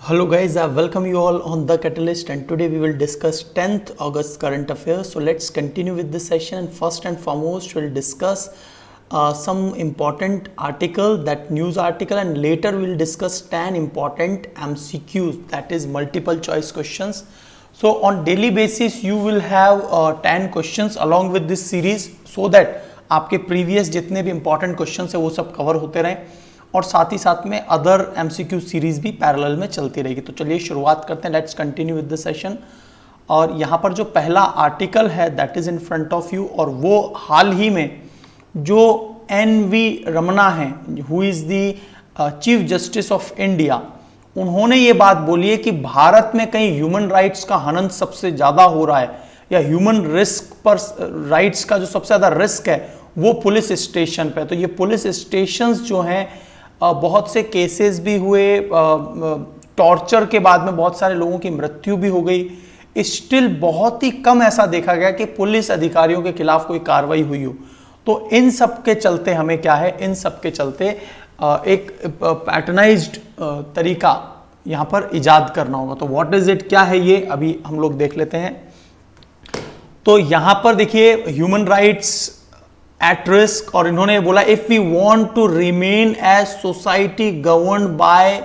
Hello guys, I welcome you all on The Catalyst, and today we will discuss 10th August current affairs. So let's continue with this session, and first and foremost we'll discuss some important article, that news article, and later we'll discuss 10 important MCQs, that is multiple choice questions. So on daily basis you will have 10 questions along with this series, so that आपके previous जितने भी important questions है वो सब cover होते रहें और साथ ही साथ में अदर एमसीक्यू सीरीज भी पैरेलल में चलती रहेगी। तो चलिए शुरुआत करते हैं, let's continue with the session. और यहाँ पर जो पहला आर्टिकल है that is in front of you, और वो हाल ही में जो एन.वी. रमना हैं, who is the chief justice of India, उन्होंने ये बात बोली है कि भारत में कहीं ह्यूमन राइट्स का हनन सबसे ज्यादा हो रहा है, या ह्यूमन रिस्क पर राइट्स का जो सबसे ज्यादा रिस्क है वो पुलिस स्टेशन पे। तो ये पुलिस स्टेशंस जो हैं, बहुत से केसेस भी हुए, टॉर्चर के बाद में बहुत सारे लोगों की मृत्यु भी हो गई। स्टिल बहुत ही कम ऐसा देखा गया कि पुलिस अधिकारियों के खिलाफ कोई कार्रवाई हुई हो। तो इन सब के चलते हमें क्या है, इन सब के चलते एक पैटर्नाइज्ड तरीका यहाँ पर इजाद करना होगा। तो व्हाट इज इट, क्या है ये, अभी हम लोग देख लेते हैं। तो यहाँ पर देखिए ह्यूमन राइट्स एट रिस्क, और इन्होंने बोला if we want to remain as society governed by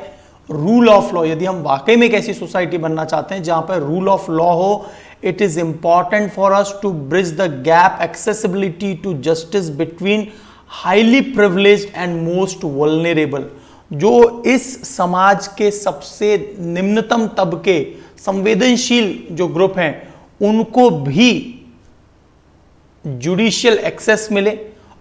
rule of law, यदि हम वाकई में एक ऐसी सोसाइटी बनना चाहते हैं जहां पर रूल ऑफ लॉ हो, it is important for us to bridge the gap accessibility to justice between highly privileged and most vulnerable. जो इस समाज के सबसे निम्नतम तबके, संवेदनशील जो ग्रुप हैं, उनको भी जुडिशियल एक्सेस मिले,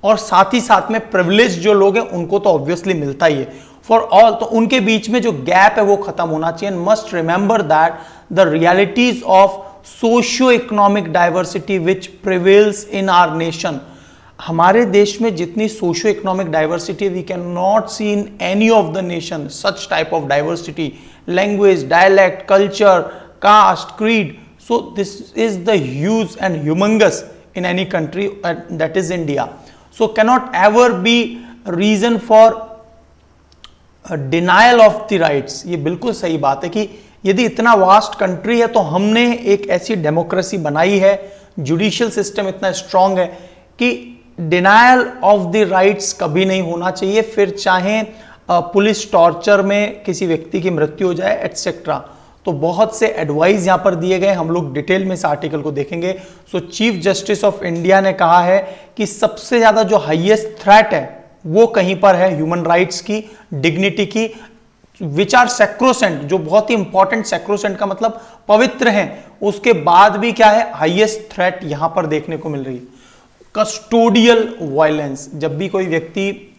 और साथ ही साथ में प्रिविलेज जो लोग हैं उनको तो ऑब्वियसली मिलता ही है फॉर ऑल। तो उनके बीच में जो गैप है वो खत्म होना चाहिए। Must remember that the realities of socio economic diversity which prevails in our nation. हमारे देश में जितनी socio economic diversity, we can not see in any of the nation such type of diversity, language, dialect, culture, caste, creed. So this is the huge and humungous in any country, that is India. So cannot ever be reason for denial of the rights. ये बिल्कुल सही बात है कि यदि इतना vast country है तो हमने एक ऐसी डेमोक्रेसी बनाई है, जुडिशियल सिस्टम इतना स्ट्रांग है कि डिनायल ऑफ द राइट्स कभी नहीं होना चाहिए, फिर चाहे पुलिस टॉर्चर में किसी व्यक्ति की मृत्यु हो जाए एटसेट्रा। तो बहुत से एडवाइस यहां पर दिए गए, हम लोग डिटेल में इस आर्टिकल को देखेंगे। सो चीफ जस्टिस ऑफ इंडिया ने कहा है कि सबसे ज्यादा जो हाईएस्ट थ्रेट है वो कहीं पर है ह्यूमन राइट्स की, डिग्निटी की, विच आर सैक्रोसेंट, जो बहुत ही इंपॉर्टेंट, सैक्रोसेंट का मतलब पवित्र हैं, उसके बाद भी क्या है, हाईएस्ट थ्रेट यहां पर देखने को मिल रही है कस्टोडियल वायलेंस। जब भी कोई व्यक्ति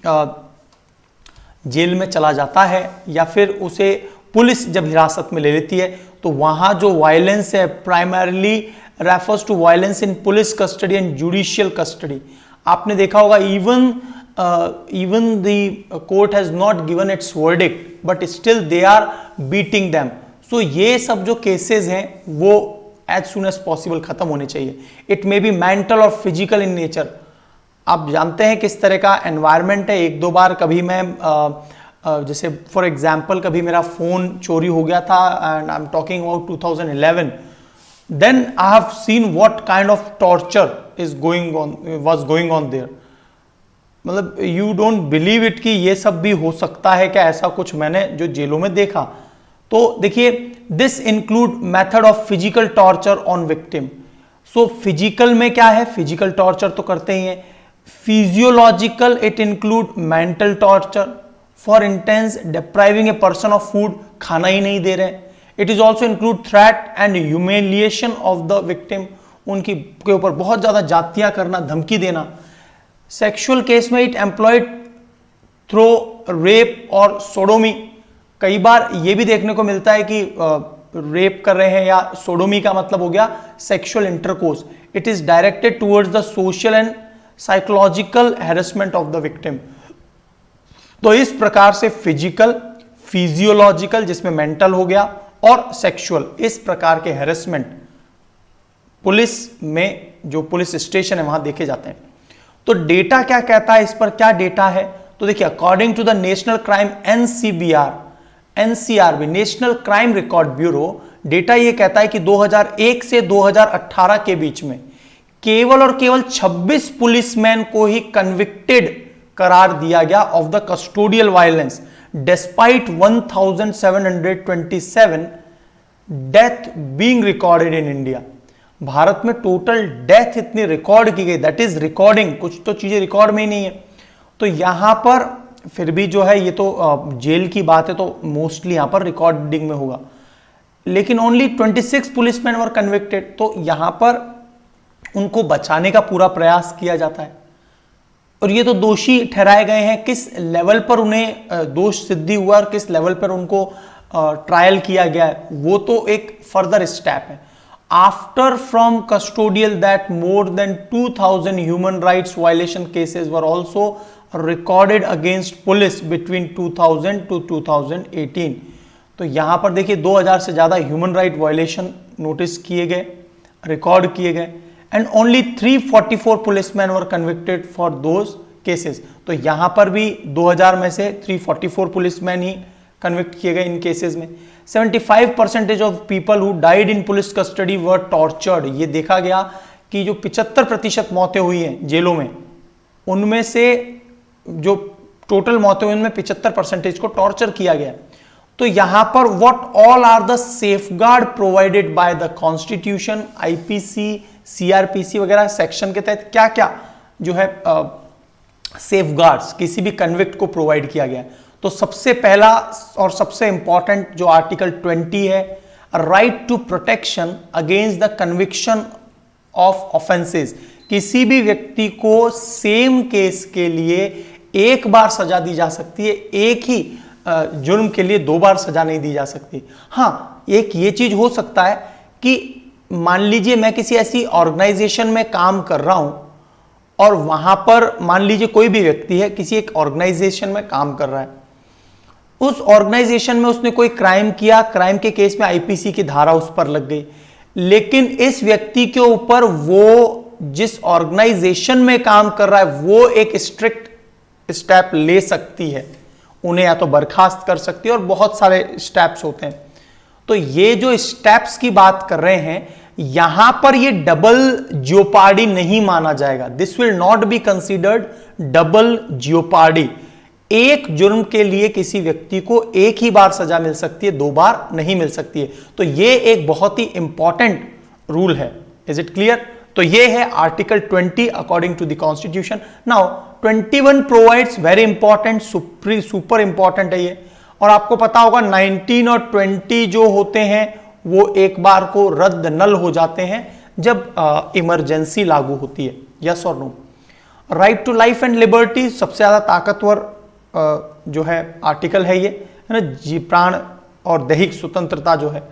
जेल में चला जाता है या फिर उसे पुलिस जब हिरासत में ले लेती है, तो वहां जो वायलेंस है primarily refers to violence in police custody and judicial custody. आपने देखा होगा even the court has not given its verdict but still they are beating them. So ये सब जो केसेस हैं वो एज सुन एज पॉसिबल खत्म होने चाहिए। इट मे बी मेंटल और फिजिकल इन नेचर। आप जानते हैं किस तरह का एनवायरमेंट है। एक दो बार कभी मैं जैसे फॉर एग्जाम्पल कभी मेरा फोन चोरी हो गया था, and I am talking about 2011, then I have seen what kind of torture is was going on there. मतलब यू डोंट बिलीव इट कि ये सब भी हो सकता है क्या, ऐसा कुछ मैंने जो जेलों में देखा। तो देखिए this include method of physical torture on victim. So physical में क्या है, फिजिकल टॉर्चर तो करते ही हैं। Physiological, it include mental torture for intense depriving a person of food, खाना ही नहीं दे रहे। It is also include threat and humiliation of the victim, उनकी के ऊपर बहुत ज्यादा जातियां करना, धमकी देना। सेक्सुअल केस में इट एम्प्लॉयड थ्रो रेप और सोडोमी। कई बार ये भी देखने को मिलता है कि रेप कर रहे हैं, या सोडोमी का मतलब हो गया sexual intercourse. It is directed towards the social and psychological harassment of the victim. तो इस प्रकार से फिजिकल, फिजियोलॉजिकल जिसमें मेंटल हो गया, और सेक्सुअल, इस प्रकार के हैरेसमेंट पुलिस में, जो पुलिस स्टेशन है वहां देखे जाते हैं। तो डेटा क्या कहता है इस पर, क्या डेटा है, तो देखिए according to the national crime NCBR, NCRB national crime record bureau data ये कहता है कि 2001 से 2018 के बीच में केवल और केवल 26 पुलिसमैन को ही कन्विक्टेड करार दिया गया of the custodial violence despite 1727 death being recorded in India. Bharat में टोटल डेथ इतनी रिकॉर्ड की गई, दैट इज रिकॉर्डिंग, कुछ तो चीजें रिकॉर्ड में ही नहीं है। तो यहां पर फिर भी जो है ये तो जेल की बात है, तो मोस्टली यहां पर रिकॉर्डिंग में होगा, लेकिन ओनली 26 पुलिसमैन वर कन्विक्टेड। तो यहां पर उनको बचाने का पूरा प्रयास किया जाता है और ये तो दोषी ठहराए गए हैं। किस लेवल पर उन्हें दोष सिद्धि हुआ और किस लेवल पर उनको ट्रायल किया गया है, वो तो एक फर्दर स्टेप है। After from custodial that more than 2000 human rights violation cases were also recorded against police between 2000 to 2018। तो यहां पर देखिए 2000 से ज्यादा ह्यूमन राइट वायलेशन नोटिस किए गए, रिकॉर्ड किए गए, and only 344 policeman were convicted for those cases. तो यहां पर भी 2000 में से 344 पुलिसमैन ही कन्विक्ट किए गए इन केसेस में। 75% of people who died in police custody were tortured. ये देखा गया कि जो 75% मौतें हुई हैं जेलों में, उनमें से जो टोटल मौतें हुई उनमें 75% को टॉर्चर किया गया। तो यहां पर what all are the safeguard provided by the constitution, IPC, CrPC वगैरह सेक्शन के तहत क्या क्या जो है सेफगार्ड्स किसी भी कन्विक्ट को प्रोवाइड किया गया। तो सबसे पहला और सबसे इंपॉर्टेंट जो आर्टिकल 20 है, right to protection against the conviction of offences. किसी भी व्यक्ति को सेम केस के लिए एक बार सजा दी जा सकती है, एक ही जुर्म के लिए 2 बार सजा नहीं दी जा सकती। हाँ, एक ये चीज हो सकता है कि मान लीजिए मैं किसी ऐसी ऑर्गेनाइजेशन में काम कर रहा हूं और वहां पर मान लीजिए कोई भी व्यक्ति है किसी एक ऑर्गेनाइजेशन में काम कर रहा है, उस ऑर्गेनाइजेशन में उसने कोई क्राइम किया, क्राइम के केस में आईपीसी की धारा उस पर लग गई, लेकिन इस व्यक्ति के ऊपर वो जिस ऑर्गेनाइजेशन में काम कर रहा है वो एक स्ट्रिक्ट स्टेप ले सकती है, उन्हें या तो बर्खास्त कर सकती है और बहुत सारे स्टेप्स होते हैं। तो ये जो स्टेप्स की बात कर रहे हैं यहां पर ये डबल जियोपार्डी नहीं माना जाएगा। This will not be considered double jeopardy. एक जुर्म के लिए किसी व्यक्ति को एक ही बार सजा मिल सकती है, 2 बार नहीं मिल सकती है। तो ये एक बहुत ही इंपॉर्टेंट रूल है। Is it clear? तो ये है article 20 according to the constitution. Now 21 provides very important, super important है ये, और आपको पता होगा 19 और 20 जो होते हैं वो एक बार को रद्द नल हो जाते हैं जब इमरजेंसी लागू होती है। यस और no? Right to life and liberty सबसे ज्यादा ताकतवर जो है आर्टिकल है ये, है ना, प्राण और दैहिक स्वतंत्रता जो है।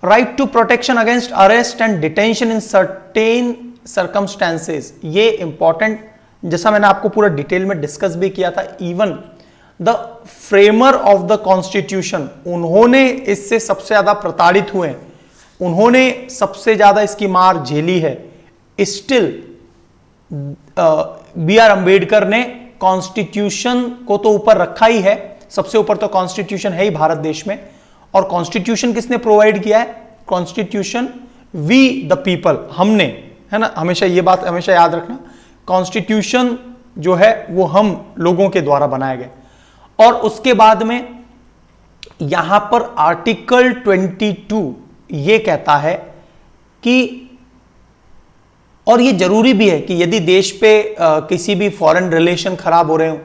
Right to protection against arrest and detention in certain circumstances, ये इंपॉर्टेंट, जैसा मैंने आपको पूरा डिटेल में डिस्कस भी किया था। Even the framer of the constitution, उन्होंने इससे सबसे ज्यादा प्रताड़ित हुए, उन्होंने सबसे ज्यादा इसकी मार झेली है। स्टिल बी आर अंबेडकर ने कॉन्स्टिट्यूशन को तो ऊपर रखा ही है, सबसे ऊपर तो कॉन्स्टिट्यूशन है ही भारत देश में। और कॉन्स्टिट्यूशन किसने प्रोवाइड किया है? कॉन्स्टिट्यूशन वी द पीपल, हमने, है ना, हमेशा ये बात हमेशा याद रखना, कॉन्स्टिट्यूशन जो है वो हम लोगों के द्वारा बनाया गया। और उसके बाद में यहां पर आर्टिकल 22 ये कहता है कि, और ये जरूरी भी है कि यदि देश पे किसी भी फॉरेन रिलेशन खराब हो रहे हो,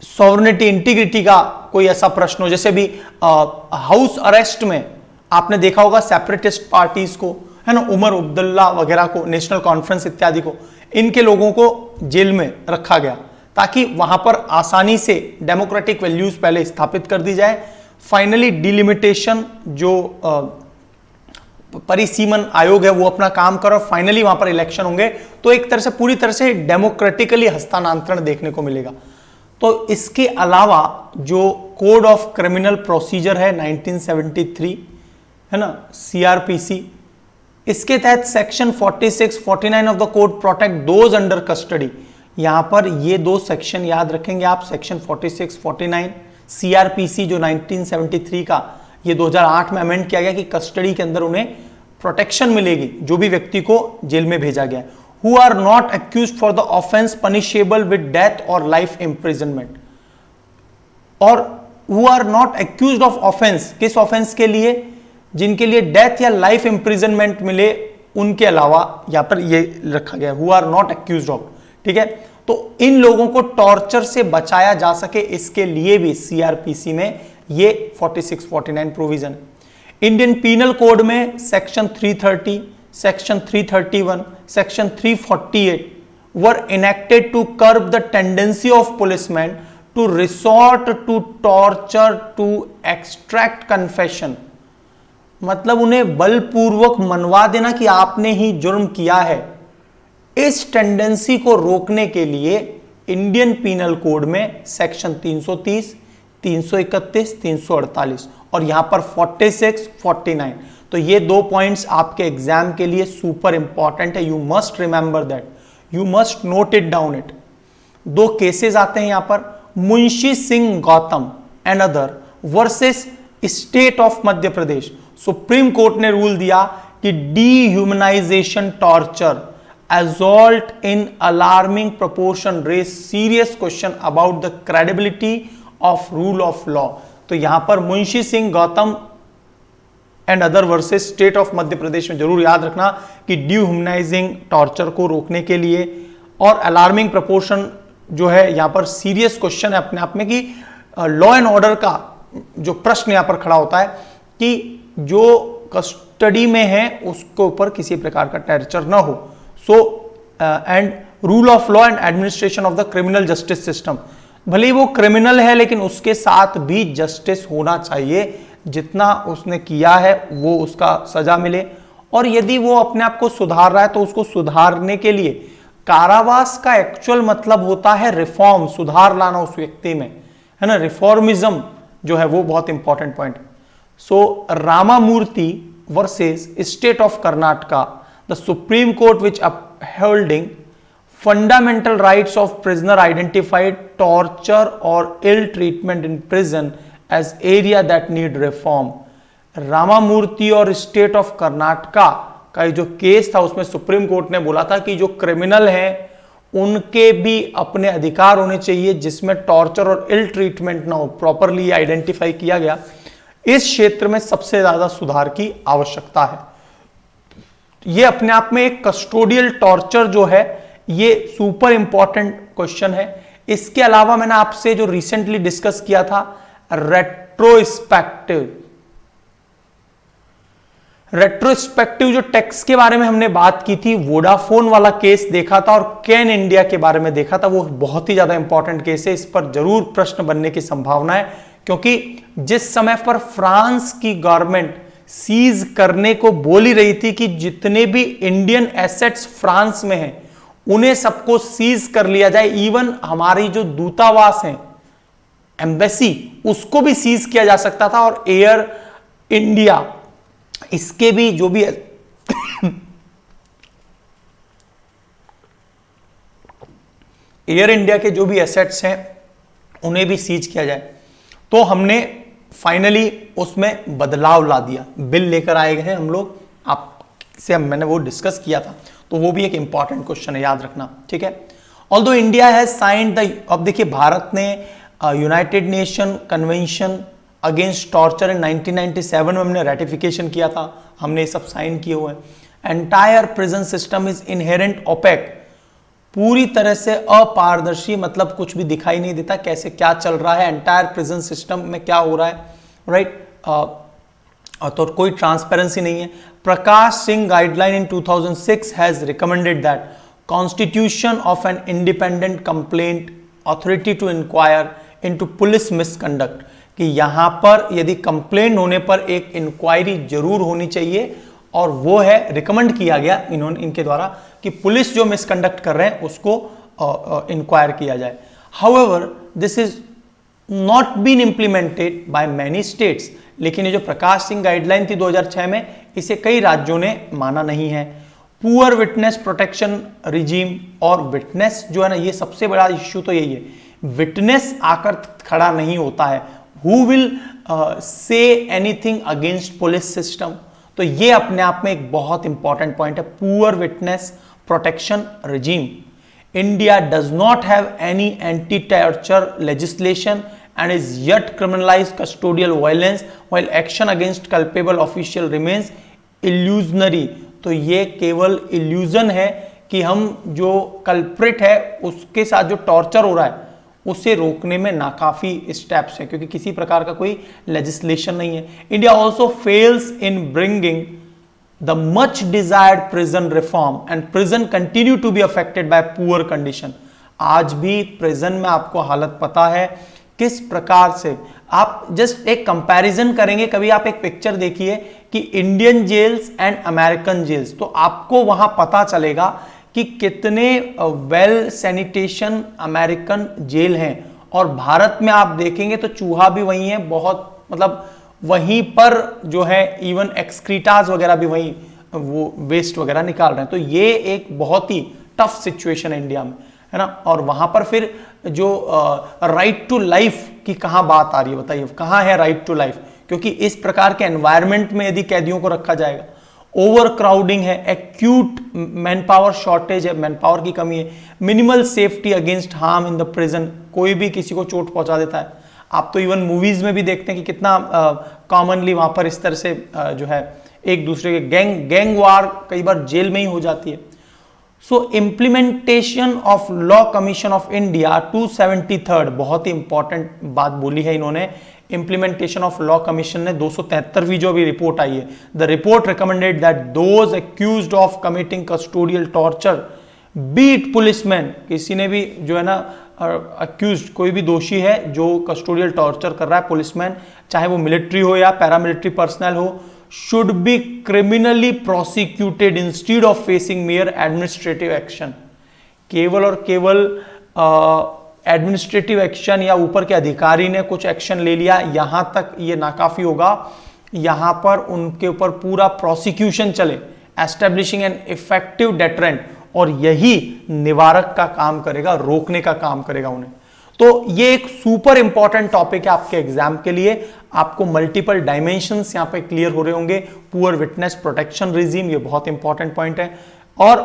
सॉवरेनिटी इंटीग्रिटी का कोई ऐसा प्रश्न हो, जैसे भी हाउस अरेस्ट में आपने देखा होगा सेपरेटिस्ट पार्टीज को, है ना, उमर अब्दुल्ला वगैरह को, नेशनल कॉन्फ्रेंस इत्यादि को, इनके लोगों को जेल में रखा गया ताकि वहां पर आसानी से डेमोक्रेटिक वैल्यूज पहले स्थापित कर दी जाए। फाइनली डिलिमिटेशन जो परिसीमन आयोग है वो अपना काम करे और फाइनली वहां पर इलेक्शन होंगे, तो एक तरह से पूरी तरह से डेमोक्रेटिकली हस्तांतरण देखने को मिलेगा। तो इसके अलावा जो कोड ऑफ क्रिमिनल प्रोसीजर है 1973, है ना, सीआरपीसी, इसके तहत section 46, 49 of the code protect those under custody. यहां पर ये 2 सेक्शन याद रखेंगे आप, सेक्शन 46, 49, सीआरपीसी जो 1973 का, ये 2008 में अमेंड किया गया कि कस्टडी के अंदर उन्हें प्रोटेक्शन मिलेगी जो भी व्यक्ति को जेल में भेजा गया, who are not accused for the offence punishable with death और लाइफ इम्प्रिजनमेंट, और who are not accused of offence, किस ऑफेंस के लिए, जिनके लिए डेथ या लाइफ इम्प्रिजनमेंट मिले, उनके अलावा यहां पर ये रखा गया who are not accused of. ठीक है, तो इन लोगों को टॉर्चर से बचाया जा सके इसके लिए भी सीआरपीसी में ये 46-49 प्रोविजन। इंडियन पीनल कोड में section 330, section 331, section 348 were enacted to curb the tendency of policeman to resort to torture to extract confession, मतलब उन्हें बलपूर्वक मनवा देना कि आपने ही जुर्म किया है। इस टेंडेंसी को रोकने के लिए इंडियन पीनल कोड में सेक्शन 330, 331, 348 और यहां पर 46, 49, तो ये 2 पॉइंट्स आपके एग्जाम के लिए सुपर इंपॉर्टेंट है। You must remember that, you must note it down it. 2 cases आते हैं यहां पर, Munshi Singh Gautam and other versus state of Madhya Pradesh. Supreme court ने रूल दिया कि dehumanisation torture assault in alarming proportion raise serious question about the credibility of rule of law। तो यहां पर Munshi Singh Gautam and other versus state of Madhya Pradesh में जरूर याद रखना कि डीह्यूमनाइजिंग टॉर्चर को रोकने के लिए और अलार्मिंग प्रोपोर्शन जो है यहां पर सीरियस क्वेश्चन है अपने आप में कि लॉ एंड ऑर्डर का जो प्रश्न यहां पर खड़ा होता है कि जो कस्टडी में है उसके ऊपर किसी प्रकार का टॉर्चर ना हो। So and rule of law and administration of the criminal justice system, भले ही वो क्रिमिनल है लेकिन उसके साथ भी जस्टिस होना चाहिए, जितना उसने किया है वो उसका सजा मिले, और यदि वो अपने आप को सुधार रहा है तो उसको सुधारने के लिए कारावास का एक्चुअल मतलब होता है रिफॉर्म, सुधार लाना उस व्यक्ति में, है ना, रिफॉर्मिज्म जो है वो बहुत important point. So Ramamurthy versus state of Karnataka, the Supreme Court which upholding fundamental rights of prisoner identified torture or ill treatment in prison as area that need reform। Ramamurthy और स्टेट ऑफ कर्नाटका का जो केस था उसमें सुप्रीम कोर्ट ने बोला था कि जो क्रिमिनल हैं उनके भी अपने अधिकार होने चाहिए जिसमें टॉर्चर और इल ट्रीटमेंट ना हो, प्रॉपरली आइडेंटिफाई किया गया। इस क्षेत्र में सबसे ज्यादा सुधार की आवश्यकता है। ये अपने आप में एक कस्टोडियल टॉर्चर जो है ये सुपर इंपॉर्टेंट क्वेश्चन है। इसके अलावा मैंने आपसे जो रिसेंटली डिस्कस किया था रेट्रोस्पेक्टिव जो टैक्स के बारे में हमने बात की थी, वोडाफोन वाला केस देखा था और कैन इंडिया के बारे में देखा था, वो बहुत ही ज्यादा इंपॉर्टेंट केस है। इस पर जरूर प्रश्न बनने की संभावना है क्योंकि जिस समय पर फ्रांस की गवर्नमेंट सीज करने को बोल ही रही थी कि जितने भी इंडियन एसेट्स फ्रांस में हैं उन्हें सबको सीज कर लिया जाए, इवन हमारी जो दूतावास है एम्बेसी उसको भी सीज किया जा सकता था, और एयर इंडिया इसके भी जो भी एयर इंडिया के जो भी एसेट्स हैं उन्हें भी सीज किया जाए। तो हमने फाइनली उसमें बदलाव ला दिया, बिल लेकर आए गए हैं हम लोग, आपसे मैंने वो डिस्कस किया था, तो वो भी एक इंपॉर्टेंट क्वेश्चन है, याद रखना, ठीक है। Although India has signed the, अब देखिए भारत ने United nation convention against torture in 1997 में हमने रेटिफिकेशन किया था, हमने ये सब साइन किए हुए हैं। Entire prison system is inherent opaque, पूरी तरह से अपारदर्शी, मतलब कुछ भी दिखाई नहीं देता कैसे क्या चल रहा है, एंटायर प्रिजन सिस्टम में क्या हो रहा है, राइट, तो कोई ट्रांसपेरेंसी नहीं है। Prakash Singh guideline in 2006 has recommended that constitution of an independent complaint authority to inquire into police misconduct, कि यहां पर यदि कंप्लेंट होने पर एक इंक्वायरी जरूर होनी चाहिए, और वो है रिकमेंड किया गया इनके द्वारा कि पुलिस जो मिसकंडक्ट कर रहे हैं उसको इंक्वायर किया जाए। However this is not been implemented by many states, लेकिन ये जो प्रकाश सिंह गाइडलाइन थी 2006 में, इसे कई राज्यों ने माना नहीं है। पुअर विटनेस प्रोटेक्शन रिजीम, और विटनेस जो है ना, ये सबसे बड़ा इश्यू तो यही है, विटनेस आकर खड़ा नहीं होता है, who will say anything against police system. तो ये अपने आप में एक बहुत इंपॉर्टेंट पॉइंट है। Poor witness protection regime. India does not have any anti-torture legislation and is yet criminalized custodial violence while action against culpable official remains illusionary। तो ये केवल illusion है कि हम जो कल्प्रिट है उसके साथ जो टॉर्चर हो रहा है उसे रोकने में नाकाफी स्टेप्स हैं, क्योंकि किसी प्रकार का कोई लेजिस्लेशन नहीं है। India also fails in bringing the much desired prison reform and prison continue to be affected by poor condition। आज भी prison में आपको हालत पता है किस प्रकार से। आप जस्ट एक कंपैरिजन करेंगे, कभी आप एक पिक्चर देखिए कि Indian jails and American jails, तो आपको वहां पता चलेगा कि कितने वेल सैनिटेशन अमेरिकन जेल हैं, और भारत में आप देखेंगे तो चूहा भी वही है, बहुत मतलब वहीं पर जो है इवन एक्सक्रीटास वगैरह भी वहीं वो वेस्ट वगैरह निकाल रहे हैं। तो ये एक बहुत ही टफ सिचुएशन है इंडिया में, है ना। और वहां पर फिर जो राइट टू लाइफ की कहां बात आ रही है, बताइए कहां है राइट टू लाइफ, क्योंकि इस प्रकार के एनवायरमेंट में यदि कैदियों को रखा जाएगा, ओवर क्राउडिंग है, एक्यूट मैन पावर शॉर्टेज है, मैन पावर की कमी है, minimal safety against harm in the prison, कोई भी किसी को चोट पहुंचा देता है। आप तो इवन मूवीज में भी देखते हैं कि कितना कॉमनली वहां पर इस तरह से जो है एक दूसरे के गैंग वार कई बार जेल में ही हो जाती है। सो implementation of law commission of India 273, बहुत ही इंपॉर्टेंट बात बोली है इन्होंने। इम्प्लीमेंटेशन ऑफ लॉ कमीशन ने 273वीं जो अभी रिपोर्ट आई है, the report recommended that those accused of committing custodial torture beat policeman, किसी ने भी जो है ना अक्यूज्ड कोई भी दोषी है जो कस्टोडियल टॉर्चर कर रहा है पुलिसमैन, चाहे वो मिलिट्री हो या पैरामिलिट्री पर्सनल हो, should be criminally prosecuted instead of facing mayor administrative action. केवल और केवल एडमिनिस्ट्रेटिव एक्शन या ऊपर के अधिकारी ने कुछ एक्शन ले लिया, यहां तक ये नाकाफी होगा। यहां पर उनके ऊपर पूरा प्रोसिक्यूशन चले, एस्टेब्लिशिंग एन इफेक्टिव डेटरेंट, और यही निवारक का काम करेगा, रोकने का काम करेगा उन्हें। तो ये एक सुपर इंपॉर्टेंट टॉपिक है आपके एग्जाम के लिए। आपको मल्टीपल डायमेंशंस यहां पे क्लियर हो रहे होंगे। पुअर विटनेस प्रोटेक्शन रिजीम, ये बहुत इंपॉर्टेंट पॉइंट है, और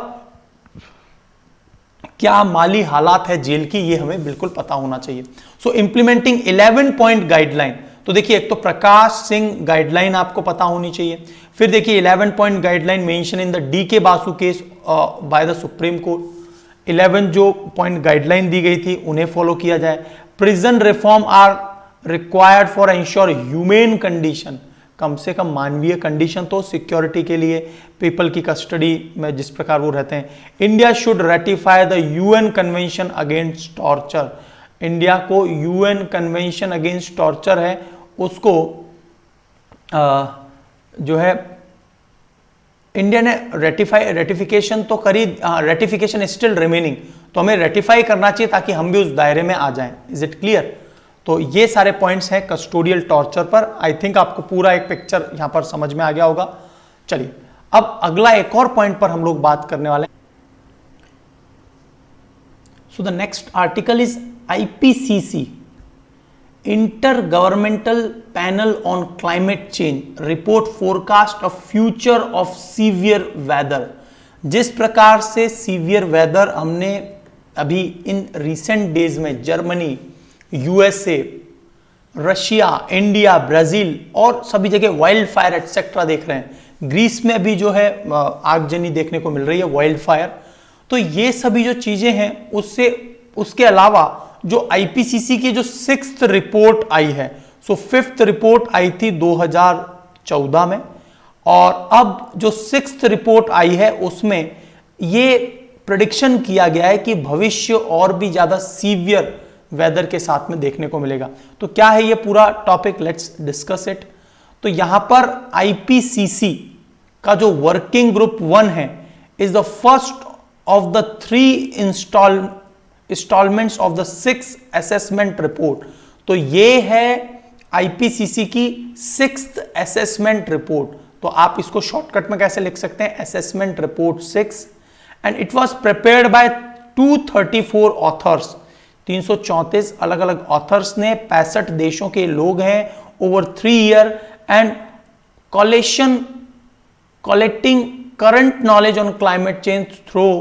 क्या माली हालात है जेल की, ये हमें बिल्कुल पता होना चाहिए। सो इंप्लीमेंटिंग 11 पॉइंट गाइडलाइन, तो देखिए एक तो प्रकाश सिंह गाइडलाइन आपको पता होनी चाहिए। फिर देखिए 11 point guideline mention in the DK Basu case by the supreme court. 11 जो पॉइंट गाइडलाइन दी गई थी उन्हें फॉलो किया जाए। Prison reform are required for ensure humane condition, कम से कम मानवीय कंडीशन तो सिक्योरिटी के लिए, पीपल की कस्टडी में जिस प्रकार वो रहते हैं। India should ratify the UN convention against torture, India को यूएन कन्वेंशन अगेंस्ट टॉर्चर है उसको जो है इंडिया ने रेटिफिकेशन तो करी, रेटिफिकेशन स्टिल रिमेनिंग, तो हमें रेटिफाई करना चाहिए ताकि हम भी उस दायरे में आ जाएं। Is it clear? तो ये सारे पॉइंट्स हैं कस्टोडियल टॉर्चर पर। आई थिंक आपको पूरा एक पिक्चर यहां पर समझ में आ गया होगा। चलिए अब अगला एक और पॉइंट पर हम लोग बात करने वाले हैं। So the next article is IPCC, intergovernmental panel on climate change report forecast of future of severe weather. जिस प्रकार से सीवियर वेदर हमने अभी इन रिसेंट डेज में Germany, USA, Russia, India, Brazil और सभी जगह वाइल्ड फायर एटसेट्रा देख रहे हैं। ग्रीस में भी जो है आगजनी देखने को मिल रही है, वाइल्ड फायर। तो ये सभी जो चीजें हैं उससे उसके अलावा जो आईपीसीसी की जो 6th रिपोर्ट आई है, सो 5th रिपोर्ट आई थी 2014 में, और अब जो 6th रिपोर्ट आई है उसमें ये प्रेडिक्शन किया गया है कि भविष्य और भी ज्यादा सीवियर वेदर के साथ में देखने को मिलेगा। तो क्या है ये पूरा टॉपिक, लेट्स डिस्कस इट। तो यहां पर आईपीसीसी का जो वर्किंग ग्रुप 1 है is the first of the 3 instalments of the 6th assessment report. तो ये है आईपीसीसी की 6th असेसमेंट रिपोर्ट। तो आप इसको शॉर्टकट में कैसे लिख सकते हैं, assessment report 6, and it was prepared by 234 authors. 334 अलग अलग ऑथर्स ने, 65 देशों के लोग हैं, over 3 year and collecting current knowledge on climate change through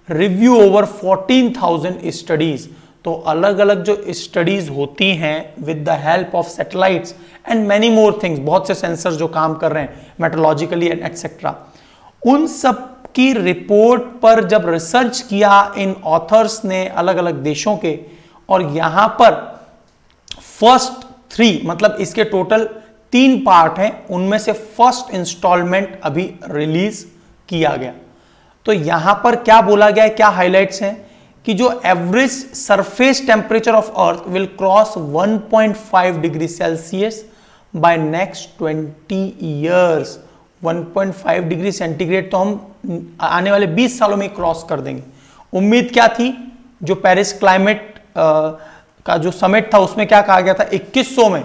review over 14,000 studies। तो अलग अलग जो स्टडीज होती हैं with the help of satellites and many more things, बहुत से सेंसर्स जो काम कर रहे हैं मेट्रोलॉजिकली एंड एक्सेट्रा, उन सब की रिपोर्ट पर जब रिसर्च किया इन ऑथर्स ने अलग अलग देशों के, और यहां पर फर्स्ट 3 मतलब इसके टोटल 3 पार्ट हैं, उनमें से फर्स्ट इंस्टॉलमेंट अभी रिलीज किया गया। तो यहां पर क्या बोला गया है, क्या हाइलाइट्स हैं कि जो average surface temperature of earth will cross 1.5 degree celsius by next 20 years. 1.5 degree centigrade तो हम आने वाले 20 सालों में क्रॉस कर देंगे। उम्मीद क्या थी, जो पेरिस क्लाइमेट का जो समिट था उसमें क्या कहा गया था, 2100 में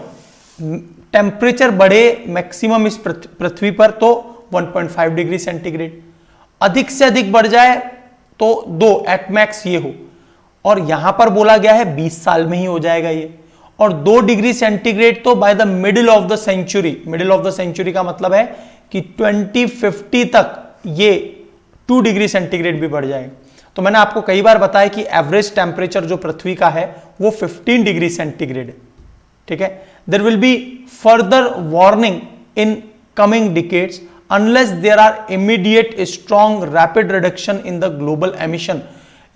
टेम्परेचर बढ़े मैक्सिमम इस पृथ्वी पर तो 1.5 डिग्री सेंटीग्रेड, अधिक से अधिक बढ़ जाए तो 2 एट मैक्स ये हो, और यहां पर बोला गया है 20 साल में ही हो जाएगा ये, और 2 डिग्री सेंटीग्रेड तो by the middle of the century. Middle of the century का मतलब है कि 2050 तक ये 2 डिग्री सेंटीग्रेड भी बढ़ जाएगा। तो मैंने आपको कई बार बताया कि एवरेज टेम्परेचर जो पृथ्वी का है वो 15 डिग्री सेंटीग्रेड है, ठीक है। There will be further warning in coming decades unless there are immediate strong rapid reduction in the global emission।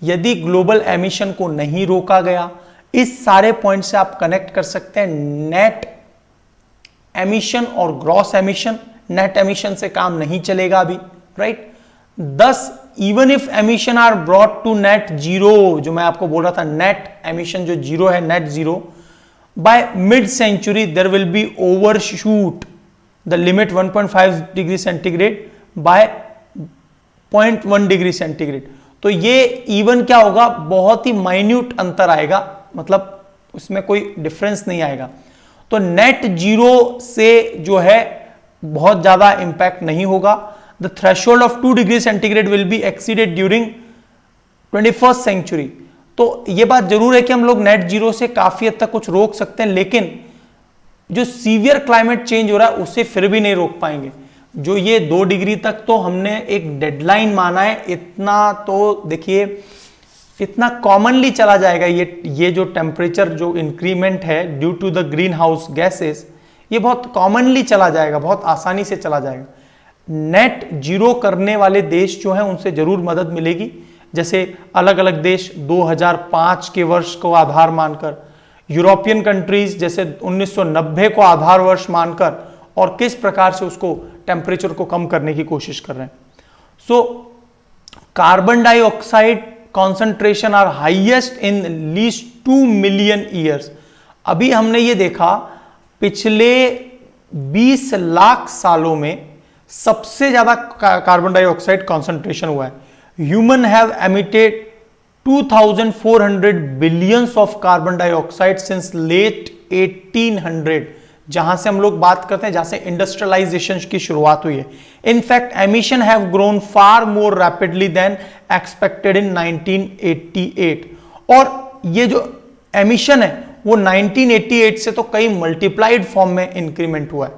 यदि ग्लोबल एमिशन को नहीं रोका गया, इस सारे पॉइंट से आप कनेक्ट कर सकते हैं नेट एमिशन और ग्रॉस एमिशन। नेट एमिशन से काम नहीं चलेगा अभी, right. 10 even if emission are brought to net zero, जो मैं आपको बोल रहा था नेट एमिशन जो जीरो है, net zero, by mid century there will be overshoot the limit 1.5 degree centigrade by 0.1 degree centigrade. तो ये इवन क्या होगा, बहुत ही माइन्यूट अंतर आएगा, मतलब उसमें कोई डिफरेंस नहीं आएगा। तो नेट जीरो से जो है बहुत ज्यादा इंपैक्ट नहीं होगा। The threshold of 2 degree centigrade will be exceeded during 21st century. तो ये बात जरूर है कि हम लोग नेट जीरो से काफी हद तक कुछ रोक सकते हैं, लेकिन जो सीवियर क्लाइमेट चेंज हो रहा है उसे फिर भी नहीं रोक पाएंगे। जो ये 2 डिग्री तक तो हमने एक डेडलाइन माना है, इतना तो देखिए इतना कॉमनली चला जाएगा। ये जो टेम्परेचर जो इंक्रीमेंट है due to the green house gases, ये बहुत कॉमनली चला जाएगा, बहुत आसानी से चला जाएगा। नेट जीरो करने वाले देश जो हैं उनसे जरूर मदद मिलेगी, जैसे अलग अलग देश 2005 के वर्ष को आधार मानकर, यूरोपियन कंट्रीज जैसे 1990 को आधार वर्ष मानकर, और किस प्रकार से उसको टेम्परेचर को कम करने की कोशिश कर रहे हैं। So carbon dioxide concentration are highest in least 2 million years. अभी हमने ये देखा पिछले 20 लाख सालों में सबसे ज्यादा कार्बन डाइऑक्साइड कॉन्सेंट्रेशन हुआ है। Human have emitted 2400 billions of carbon dioxide since late 1800, जहां से हम लोग बात करते हैं, जहां से इंडस्ट्रियलाइजेशन की शुरुआत हुई है। In fact emission have grown far more rapidly then expected in 1988। और ये जो एमिशन है वो 1988 से तो कई मल्टीप्लाइड फॉर्म में इंक्रीमेंट हुआ है।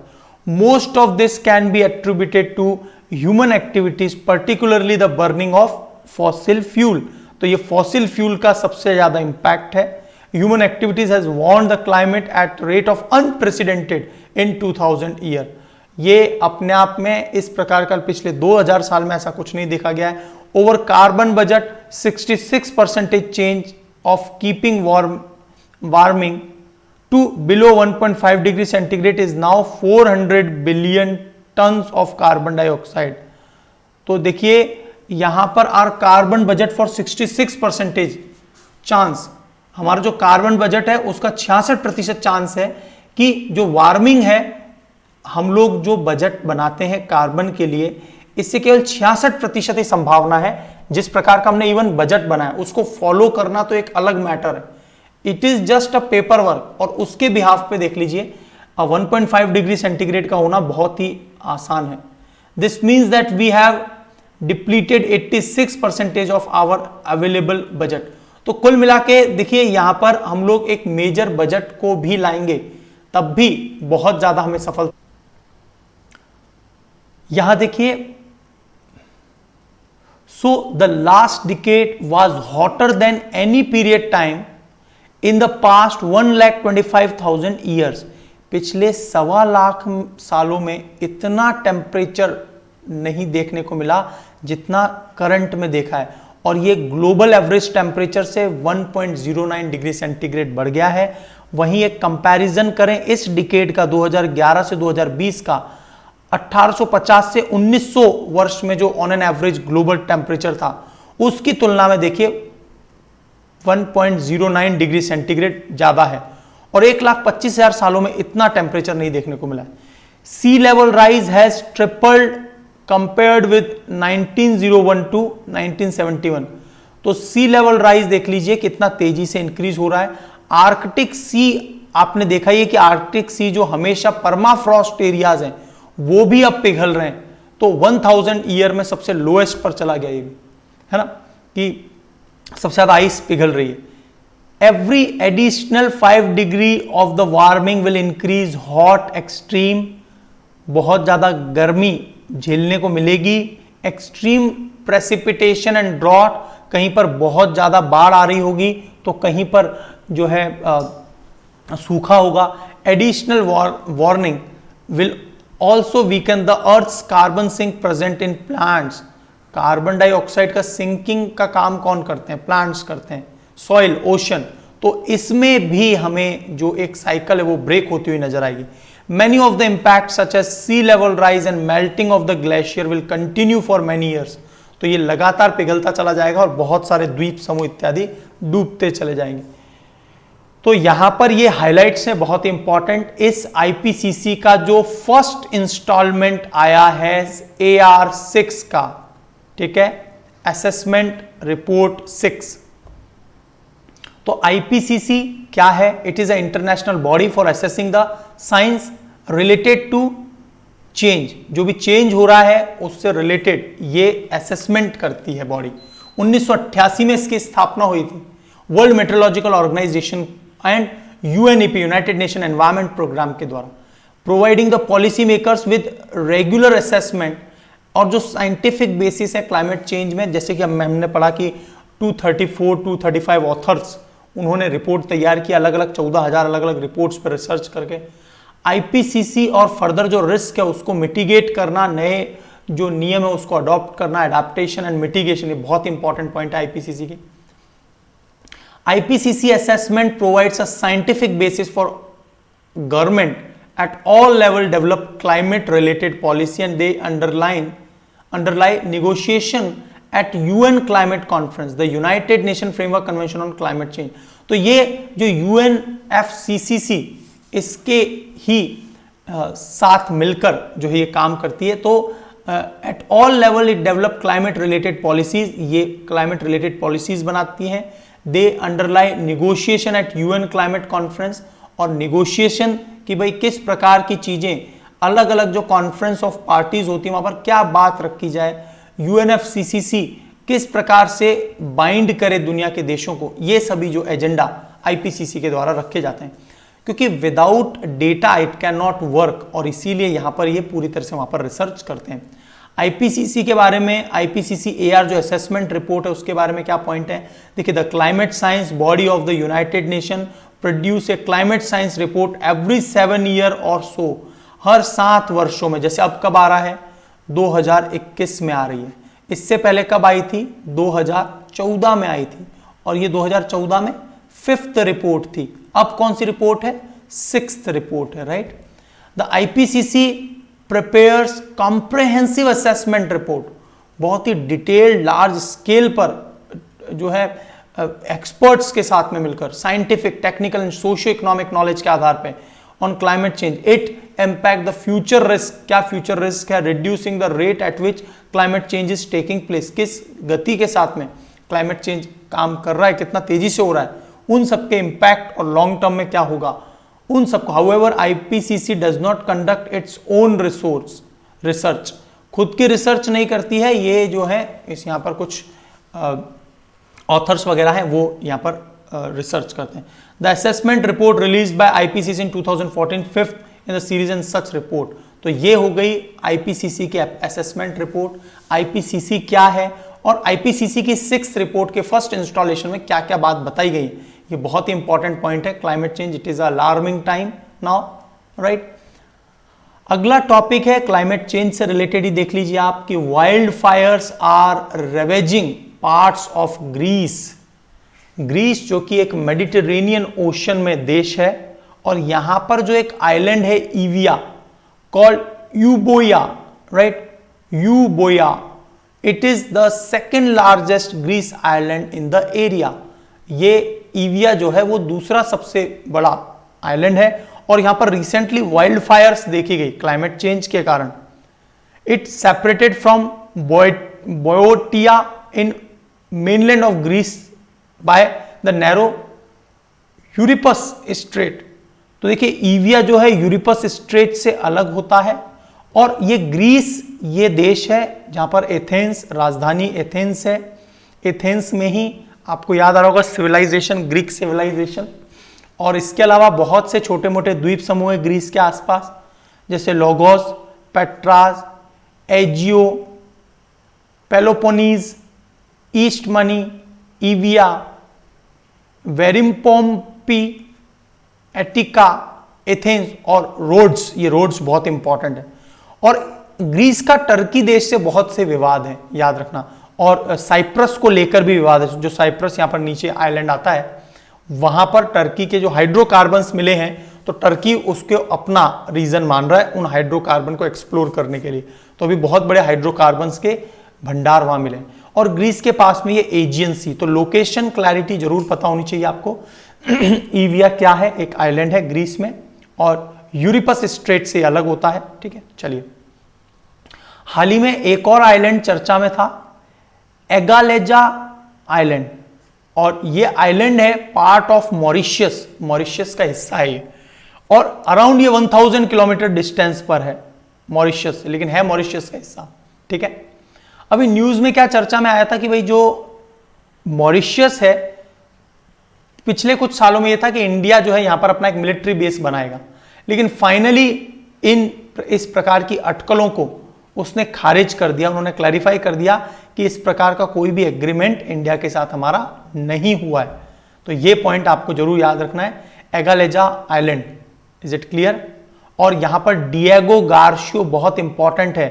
Most of this can be attributed to human activities, particularly the burning of fossil fuel. तो ये फॉसिल फ्यूल का सबसे ज्यादा इंपैक्ट है। Human activities has warmed the climate at rate of unprecedented in 2000 year. ये अपने आप में इस प्रकार का पिछले 2000 साल में ऐसा कुछ नहीं देखा गया है। Over carbon budget 66% change of keeping warming to below 1.5 degree centigrade is now 400 billion tonnes of carbon dioxide. तो देखिए यहां पर are carbon budget for 66% chance, हमारा जो कार्बन बजट है उसका 66% चांस है कि जो वार्मिंग है, हम लोग जो बजट बनाते हैं कार्बन के लिए, इससे केवल 66% ही संभावना है। जिस प्रकार का हमने इवन बजट बनाया उसको फॉलो करना तो एक अलग मैटर है, it is just a paper work. और उसके बिहाफ पे देख लीजिए 1.5 डिग्री सेंटीग्रेड का होना बहुत ही आसान है। This means that we have depleted 86% of our available budget. तो कुल मिला के देखिए यहां पर हम लोग एक मेजर बजट को भी लाएंगे तब भी बहुत ज्यादा हमें सफल। यहां देखिए, so the last decade was hotter than any period time in the past 1,25,000 years। पिछले 1.25 लाख सालों में इतना टेम्परेचर नहीं देखने को मिला जितना करंट में देखा है, और ये ग्लोबल एवरेज टेम्परेचर से 1.09 डिग्री सेंटीग्रेड बढ़ गया है। वहीं एक कंपैरिजन करें इस डिकेड का 2011 से 2020 का, 1850 से 1900 वर्ष में जो on an average global temperature था उसकी तुलना में देखिए 1.09 डिग्री सेंटीग्रेड ज्यादा है, और 1,25,000 सालों में इतना टेम्परेचर नहीं देखने को मिला है। Sea level rise has tripled compared with 1901 to 1971। तो सी लेवल राइज देख लीजिए कितना तेजी से इंक्रीज हो रहा है। आर्कटिक सी आपने देखा ही है कि आर्कटिक सी जो हमेशा परमाफ्रॉस्ट एरियाज हैं वो भी अब पिघल रहे हैं, तो 1000 ईयर में सबसे लोएस्ट पर चला गया ये भी, है ना, कि सबसे ज्यादा आइस पिघल रही है। Every additional 5 degree of the warming will increase hot extreme, बहुत ज्यादा गर्मी झेलने को मिलेगी। एक्सट्रीम प्रेसिपिटेशन एंड ड्रॉट, कहीं पर बहुत ज्यादा बाढ़ आ रही होगी तो कहीं पर जो है सूखा होगा। Additional warning will also weaken the earth's carbon sink present in plants. Carbon dioxide का सिंकिंग का काम कौन करते हैं? प्लांट्स करते हैं। सॉइल, ओशन, तो इसमें भी हमें जो एक साइकिल है वो ब्रेक होती हुई नजर आएगी। Many of the impacts such as sea level rise and melting of the glacier will continue for many years। तो ये लगातार पिघलता चला जाएगा और बहुत सारे द्वीप समूह इत्यादि डूबते चले जाएंगे। तो यहां पर ये हाइलाइट्स हैं बहुत इंपॉर्टेंट। इस आईपीसीसी का जो फर्स्ट इंस्टॉलमेंट आया है AR6 का, ठीक है, असेसमेंट रिपोर्ट 6। तो आईपीसीसी क्या है? It is a international body for assessing the science related to change. जो भी चेंज हो रहा है उससे रिलेटेड ये असेसमेंट करती है बॉडी। 1988 में इसकी स्थापना हुई थी world meteorological organization and UNEP, United Nation environment programme के द्वारा, providing the policy makers with regular assessment. और जो साइंटिफिक बेसिस है क्लाइमेट चेंज में, जैसे कि हमने पढ़ा कि 235 ऑथर्स उन्होंने रिपोर्ट तैयार की, अलग अलग 14,000 अलग अलग रिपोर्ट्स पर रिसर्च करके। आईपीसीसी और फर्दर जो रिस्क है उसको मिटिगेट करना, नए जो नियम है उसको अडॉप्ट करना, एडाप्टेशन एंड मिटिगेशन, ये बहुत इंपॉर्टेंट पॉइंट है आईपीसीसी की। IPCC assessment provides a scientific basis for government at all level develop climate related policy and they अंडरलाई negotiation eight UN climate conference, the United nation framework convention on climate change. तो ये जो UNFCCC इसके ही साथ मिलकर जो है ये काम करती है। तो at all level it develop climate related policies, ये क्लाइमेट रिलेटेड पॉलिसीज बनाती हैं। They underlie negotiation at UN climate conference, और निगोशिएशन कि भाई किस प्रकार की चीजें अलग अलग जो कॉन्फ्रेंस ऑफ पार्टीज होती है वहां पर क्या बात रखी जाए, यूएनएफसीसीसी किस प्रकार से बाइंड करे दुनिया के देशों को, ये सभी जो एजेंडा आईपीसीसी के द्वारा रखे जाते हैं। क्योंकि without data it can not work, और इसीलिए यहां पर ये पूरी तरह से वहां पर रिसर्च करते हैं। आईपीसीसी के बारे में, आईपीसीसी एआर जो असेसमेंट रिपोर्ट है उसके बारे में क्या पॉइंट है? देखिए, the climate science body of the United nation produce a climate science report every 7 year और सो, हर 7 वर्षों में। जैसे अब कब आ रहा है? 2021 में आ रही है। इससे पहले कब आई थी? 2014 में आई थी, और ये 2014 में 5th रिपोर्ट थी। अब कौन सी रिपोर्ट है? 6th रिपोर्ट है, right. The IPCC prepares comprehensive assessment report, बहुत ही डिटेल्ड लार्ज स्केल पर जो है एक्सपर्ट्स के साथ में मिलकर scientific, technical and socio economic knowledge के आधार पे on climate change. It impact the future risk, क्या फ्यूचर रिस्क है? Reducing the rate at which climate change is taking place, किस गति के साथ में क्लाइमेट चेंज काम कर रहा है, कितना तेजी से हो रहा है, उन सबके इंपैक्ट और लॉन्ग टर्म में क्या होगा उन सबको। However IPCC does not conduct its own research, खुद की रिसर्च नहीं करती है। ये जो है इस यहाँ पर कुछ ऑथर्स वगैरह हैं वो यहाँ पर रिसर्च करते हैं। The assessment report release by IPCC in 2014, fifth in the series and such report. तो ये हो गई आईपीसीसी की असेसमेंट रिपोर्ट। आईपीसीसी क्या है और आईपीसीसी की 6th रिपोर्ट के फर्स्ट इंस्टॉलेशन में क्या क्या बात बताई गई, ये बहुत ही इंपॉर्टेंट पॉइंट है। Climate change it is alarming time now, right. अगला टॉपिक है क्लाइमेट चेंज से रिलेटेड ही देख लीजिए आप कि wild fires are ravaging parts of Greece. Greece जो कि एक मेडिटेरेनियन ओशन में देश है और यहां पर जो एक आइलैंड है Evia called Euboea, right, Euboea, it is the second largest Greece island in the area. ये ईविया जो है वो दूसरा सबसे बड़ा आइलैंड है और यहां पर रिसेंटली वाइल्ड फायर्स देखी गई क्लाइमेट चेंज के कारण। It separated from Boeotia in mainland of Greece by the narrow Euripus strait. तो देखिए ईविया जो है यूरिपस स्ट्रेट से अलग होता है और ये ग्रीस ये देश है जहां पर एथेंस, राजधानी एथेंस है। एथेंस में ही आपको याद आ रहा होगा सिविलाइजेशन, ग्रीक सिविलाइजेशन। और इसके अलावा बहुत से छोटे मोटे द्वीप समूह है ग्रीस के आसपास, जैसे Logos, Patras, Aigio, Peloponnese, East Mani, Evia, Varympompi, Attica, Athens और रोड्स। ये रोड्स बहुत इंपॉर्टेंट है। और ग्रीस का टर्की देश से बहुत से विवाद है, याद रखना। और साइप्रस को लेकर भी विवाद है। जो साइप्रस यहां पर नीचे आइलैंड आता है वहां पर टर्की के जो हाइड्रोकार्बन्स मिले हैं तो टर्की उसके अपना रीजन मान रहा है उन हाइड्रोकार्बन को एक्सप्लोर करने के लिए। तो अभी बहुत बड़े हाइड्रोकार्बन्स के भंडार वहां मिले। और ग्रीस के पास में ये एजियन सी, तो लोकेशन क्लैरिटी जरूर पता होनी चाहिए आपको। ईविया क्या है, एक आइलैंड है ग्रीस में और यूरिपस स्ट्रेट से अलग होता है, ठीक है। चलिए, हाल ही में एक और आइलैंड चर्चा में था, एगालेजा आइलैंड। और ये आइलैंड है पार्ट ऑफ मॉरिशियस, मॉरिशियस का हिस्सा है ये। और अराउंड ये 1000 किलोमीटर डिस्टेंस पर है मॉरिशियस, लेकिन है मॉरिशियस का हिस्सा, ठीक है। अभी न्यूज में क्या चर्चा में आया था कि भाई जो मॉरिशियस है, पिछले कुछ सालों में यह था कि इंडिया जो है यहां पर अपना एक मिलिट्री बेस बनाएगा, लेकिन फाइनली इस प्रकार की अटकलों को उसने खारिज कर दिया। उन्होंने क्लैरिफाई कर दिया कि इस प्रकार का कोई भी एग्रीमेंट इंडिया के साथ हमारा नहीं हुआ है। तो ये पॉइंट आपको जरूर याद रखना है, एगालेजा आइलैंड, इज इट क्लियर। और यहां पर डिएगो गार्शियो बहुत इंपॉर्टेंट है।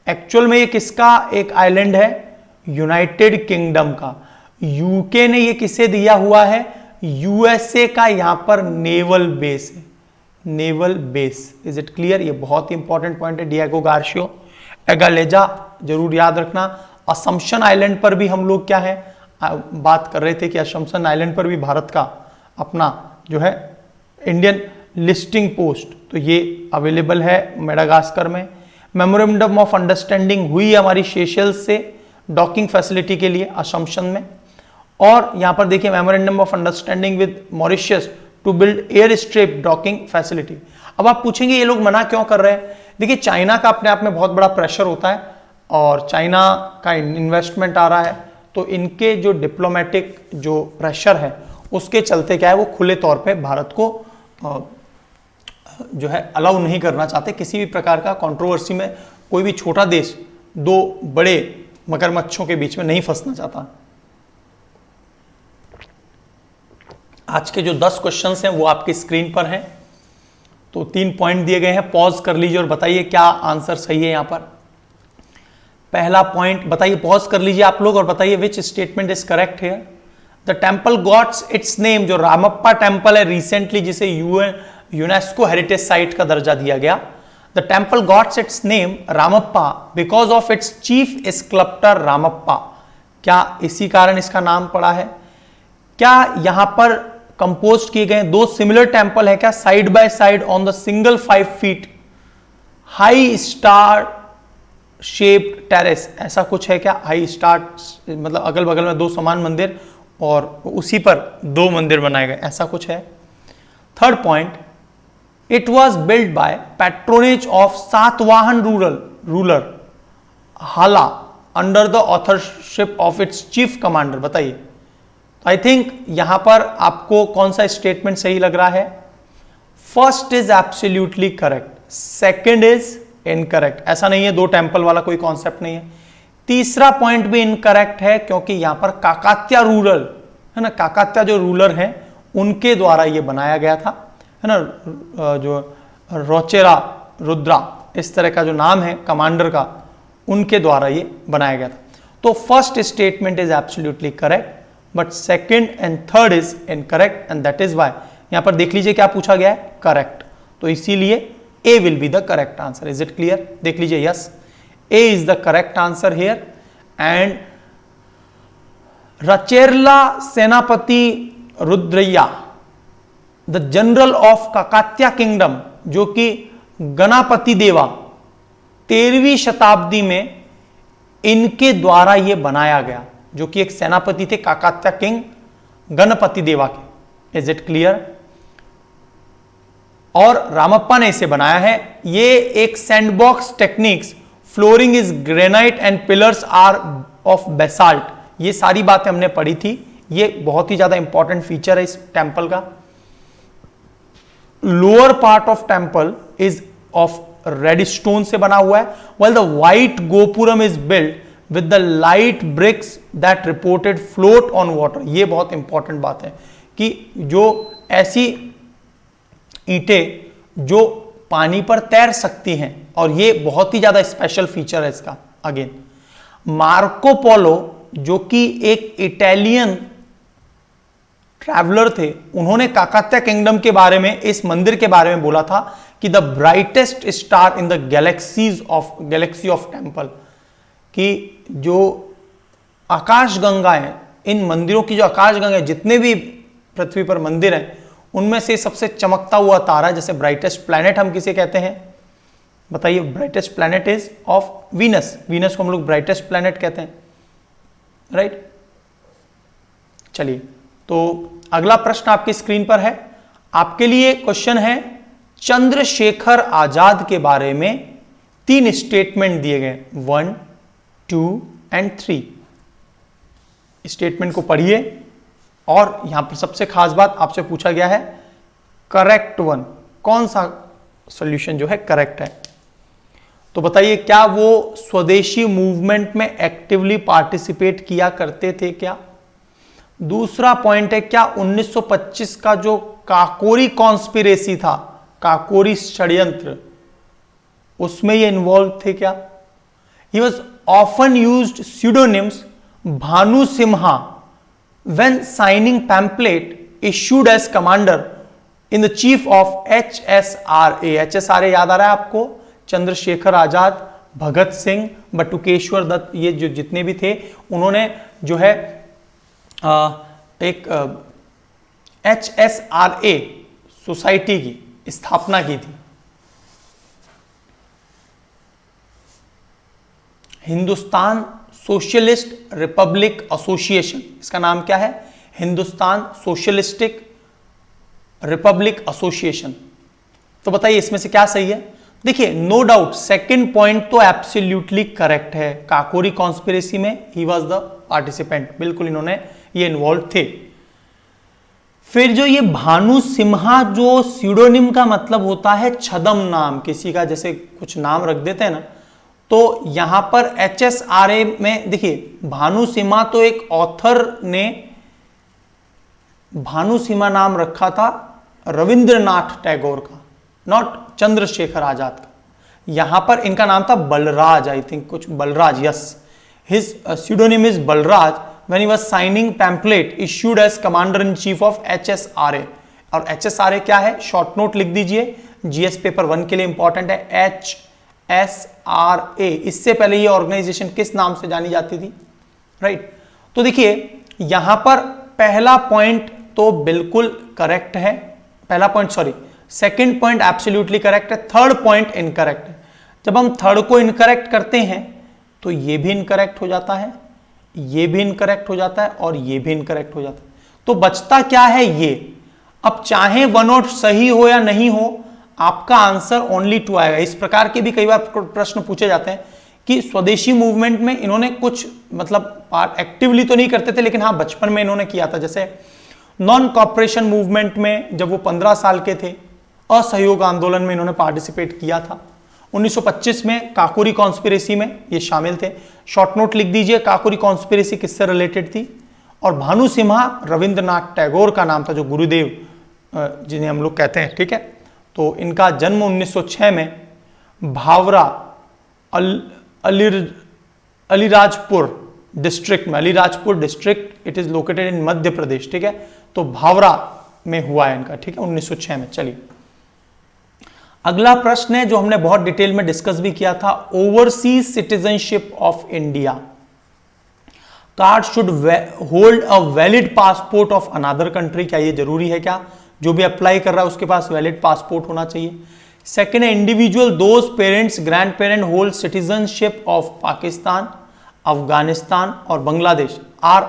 एक्चुअल में ये किसका एक आइलैंड है, यूनाइटेड किंगडम का। यूके ने ये किसे दिया हुआ है, यूएसए का यहां पर नेवल बेस है, naval base, is it clear. ये बहुत ही इंपॉर्टेंट पॉइंट है, डिएगो गार्शियो, एगालेजा जरूर याद रखना। असम्पशन आइलैंड पर भी हम लोग क्या है बात कर रहे थे कि असम्पशन आइलैंड पर भी भारत का अपना जो है इंडियन लिस्टिंग पोस्ट, तो ये अवेलेबल है मेडागास्कर में। मेमोरेंडम ऑफ अंडरस्टैंडिंग हुई हमारी सेशेल्स से डॉकिंग फैसिलिटी के लिए असम्पशन में। और यहां पर देखिए memorandum of understanding with Mauritius to build air strip docking facility. अब आप पूछेंगे ये लोग मना क्यों कर रहे हैं। देखिए चाइना का अपने आप में बहुत बड़ा प्रेशर होता है और चाइना का इन्वेस्टमेंट आ रहा है, तो इनके जो डिप्लोमेटिक जो प्रेशर है उसके चलते क्या है वो खुले तौर पे भारत को जो है अलाउ नहीं करना चाहते। किसी भी प्रकार का कंट्रोवर्सी में कोई भी छोटा देश दो बड़े मगरमच्छों के बीच में नहीं फंसना चाहता। आज के जो 10 क्वेश्चंस हैं वो आपकी स्क्रीन पर हैं। तो 3 पॉइंट दिए गए हैं, पॉज कर लीजिए और बताइए क्या आंसर सही है। यहां पर पहला पॉइंट बताइए, पॉज कर लीजिए आप लोग और बताइए विच स्टेटमेंट इज करेक्ट है। The temple gots it's name, जो रामप्पा टेम्पल है रिसेंटली जिसे यूनेस्को हेरिटेज साइट का दर्जा दिया गया। The temple gots it's name Ramappa because of its chief sculptor Ramappa. क्या इसी कारण इसका नाम पड़ा है? क्या यहां पर कंपोज किए गए 2 सिमिलर टेम्पल है क्या side by side on the single 5 feet high star shaped terrace, ऐसा कुछ है क्या? हाई स्टार मतलब अगल बगल में 2 समान मंदिर और उसी पर 2 मंदिर बनाए गए, ऐसा कुछ है। Third point, it was build by patronage of Satavahana ruler Hala under the authorship of its chief commander. बताइए तो आई थिंक यहां पर आपको कौन सा स्टेटमेंट सही लग रहा है? First is absolutely correct, second is incorrect. ऐसा नहीं है दो टेंपल वाला कोई कॉन्सेप्ट नहीं है। तीसरा पॉइंट भी इनकरेक्ट है क्योंकि यहां पर काकात्या रूरल है ना, काकात्या जो रूलर हैं उनके द्वारा ये बनाया गया था, है ना, जो रोचेरा रुद्रा इस तरह का जो नाम है कमांडर का, उनके द्वारा ये बनाया गया था। तो first statement is absolutely correct but second and third is incorrect and that is why यहां पर देख लीजिए क्या पूछा गया है, करेक्ट। तो इसीलिए A will be the correct answer. Is it clear? देख लीजिए, yes, A is the correct answer here. And Recherla Senapati Rudraiah the general of Kakatiya kingdom, जो कि गणापति देवा 13वीं शताब्दी में इनके द्वारा यह बनाया गया, जो कि एक सेनापति थे काकात्या किंग गणपति देवा के। Is it clear? और रामप्पा ने इसे बनाया है। ये एक sandbox techniques, flooring is granite and pillars are of basalt, ये सारी बातें हमने पढ़ी थी। ये बहुत ही ज्यादा इंपॉर्टेंट फीचर है इस टेंपल का। Lower part of temple is of red stone से बना हुआ है, while the white gopuram is build with the light bricks that reported float on water. ये बहुत इंपॉर्टेंट बात है कि जो ऐसी ईंटें जो पानी पर तैर सकती हैं, और ये बहुत ही ज्यादा स्पेशल फीचर है इसका। अगेन मार्को पोलो, जो कि एक इटालियन ट्रैवलर थे, उन्होंने काकात्या किंगडम के बारे में, इस मंदिर के बारे में बोला था कि the brightest star in the Galaxy of temple, कि जो आकाश गंगाएं, इन मंदिरों की जो आकाश गंगाएं, जितने भी पृथ्वी पर मंदिर हैं उनमें से सबसे चमकता हुआ तारा, जैसे ब्राइटेस्ट प्लैनेट हम किसे कहते हैं बताइए? Brightest planet is of Venus. Venus को हम लोग ब्राइटेस्ट प्लैनेट कहते हैं, राइट? चलिए, तो अगला प्रश्न आपकी स्क्रीन पर है। आपके लिए क्वेश्चन है, चंद्रशेखर आजाद के बारे में 3 स्टेटमेंट दिए गए, 1, 2 एंड 3। स्टेटमेंट को पढ़िए और यहां पर सबसे खास बात आपसे पूछा गया है करेक्ट वन, कौन सा सॉल्यूशन जो है करेक्ट है। तो बताइए, क्या वो स्वदेशी मूवमेंट में एक्टिवली पार्टिसिपेट किया करते थे क्या? दूसरा पॉइंट है, क्या 1925 का जो काकोरी कॉन्स्पिरेसी था, काकोरी षड्यंत्र, उसमें ये इन्वॉल्व थे क्या? He was often used pseudonyms Bhanu Simha when signing pamphlet issued as commander in the chief of HSRA। HSRA याद आ रहा है आपको? चंद्रशेखर आजाद, भगत सिंह, बटुकेश्वर दत्त, ये जो जितने भी थे, उन्होंने जो है एक HSRA सोसाइटी की स्थापना की थी। हिंदुस्तान सोशलिस्ट रिपब्लिक एसोसिएशन, इसका नाम क्या है? Hindustan socialistic Republic association. तो बताइए इसमें से क्या सही है? देखिए, नो डाउट सेकंड पॉइंट तो एब्सोल्युटली करेक्ट है। काकोरी कॉन्स्पिरेसी में ही वाज द पार्टिसिपेंट, बिल्कुल इन्होंने ये इन्वॉल्व थे। फिर जो ये भानु सिम्हा, जो स्यूडोनिम का मतलब होता है छदम नाम, किसी का जैसे कुछ नाम रख देते हैं ना, तो यहां पर HSRA में देखिए, भानु सिम्हा तो एक ऑथर ने भानु सिम्हा नाम रखा था रविंद्रनाथ टैगोर का, नॉट चंद्रशेखर आजाद का। यहां पर इनका नाम था बलराज, आई थिंक कुछ Balraj, yes, his pseudonym is Balraj when he was signing pamphlet issued as commander in chief of HSRA। और HSRA क्या है? शॉर्ट नोट लिख दीजिए, GS पेपर 1 के लिए इंपॉर्टेंट है, HSRA। इससे पहले ये ऑर्गेनाइजेशन किस नाम से जानी जाती थी, राइट? तो देखिए यहां पर पहला पॉइंट तो बिल्कुल करेक्ट है, पहला point sorry, second point absolutely correct है, थर्ड पॉइंट इनकरेक्ट है। जब हम थर्ड को इनकरेक्ट करते हैं तो ये भी इनकरेक्ट हो जाता है, ये भी इनकरेक्ट हो जाता है और ये भी इनकरेक्ट हो जाता है। तो बचता क्या है? ये। अब चाहे वन और सही हो या नहीं हो, आपका आंसर ओनली 2 आएगा। इस प्रकार के भी कई बार प्रश्न पूछे जाते हैं कि स्वदेशी मूवमेंट में इन्होंने कुछ मतलब एक्टिवली तो नहीं करते थे, लेकिन हाँ बचपन में इन्होंने किया था। जैसे नॉन कॉपरेशन मूवमेंट में जब वो 15 साल के थे, असहयोग आंदोलन में इन्होंने पार्टिसिपेट किया था। 1925 में काकोरी कॉन्स्पिरेसी में ये शामिल थे। शॉर्ट नोट लिख दीजिए, काकोरी कॉन्स्पिरेसी किससे रिलेटेड थी। और भानु सिम्हा रविंद्रनाथ टैगोर का नाम था, जो गुरुदेव जिन्हें हम लोग कहते हैं, ठीक है। तो इनका जन्म 1906 में भावरा अलीराजपुर डिस्ट्रिक्ट में, Alirajpur district it is located in Madhya Pradesh, ठीक है। तो भावरा में हुआ है इनका, ठीक है, 1906 में। चलिए अगला प्रश्न है जो हमने बहुत डिटेल में डिस्कस भी किया था, overseas citizenship of India. Card should hold a valid passport of another country. क्या ये जरूरी है क्या? जो भी अप्लाई कर रहा है उसके पास वैलिड पासपोर्ट होना चाहिए। सेकेंड है individual those parents grand parent hold citizenship of Pakistan, Afghanistan और Bangladesh are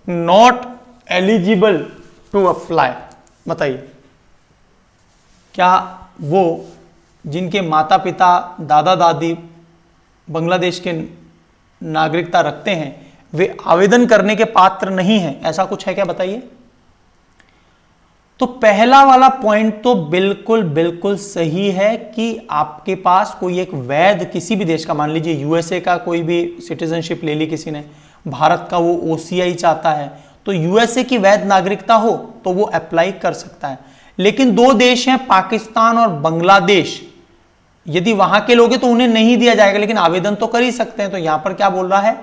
not eligible to apply. बताइए क्या वो जिनके माता पिता दादा दादी बांग्लादेश के नागरिकता रखते हैं वे आवेदन करने के पात्र नहीं हैं, ऐसा कुछ है क्या? बताइए। तो पहला वाला पॉइंट तो बिल्कुल बिल्कुल सही है कि आपके पास कोई एक वैध किसी भी देश का, मान लीजिए यूएसए का कोई भी सिटीजनशिप ले ली किसी ने, भारत का वो ओसीआई चाहता है, तो यूएसए की वैध नागरिकता हो तो वो अप्लाई कर सकता है। लेकिन दो देश हैं पाकिस्तान और बांग्लादेश, यदि वहां के लोग हैं तो उन्हें नहीं दिया जाएगा, लेकिन आवेदन तो कर ही सकते हैं। तो यहां पर क्या बोल रहा है?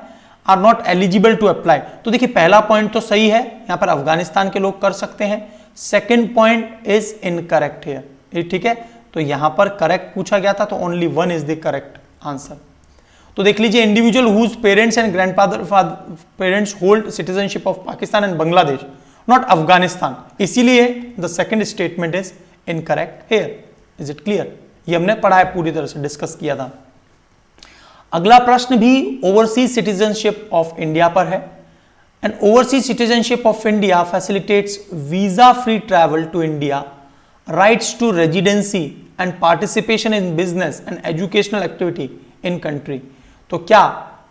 Are not eligible to apply. तो देखिए पहला पॉइंट तो सही है, यहां पर अफगानिस्तान के लोग कर सकते हैं। Second point is incorrect here, ठीक है। तो यहां पर करेक्ट पूछा गया था, तो only one is the correct answer. तो देख लीजिए individual whose parents and grandfather parents hold citizenship of Pakistan and Bangladesh, not Afghanistan, इसीलिए the second statement is incorrect here. Is it clear? ये हमने पढ़ा है, पूरी तरह से डिस्कस किया था। अगला प्रश्न भी ओवरसीज सिटीजनशिप ऑफ इंडिया पर है। And overseas citizenship of India facilitates visa free travel to India, rights to residency and participation in business and educational activity in country. तो क्या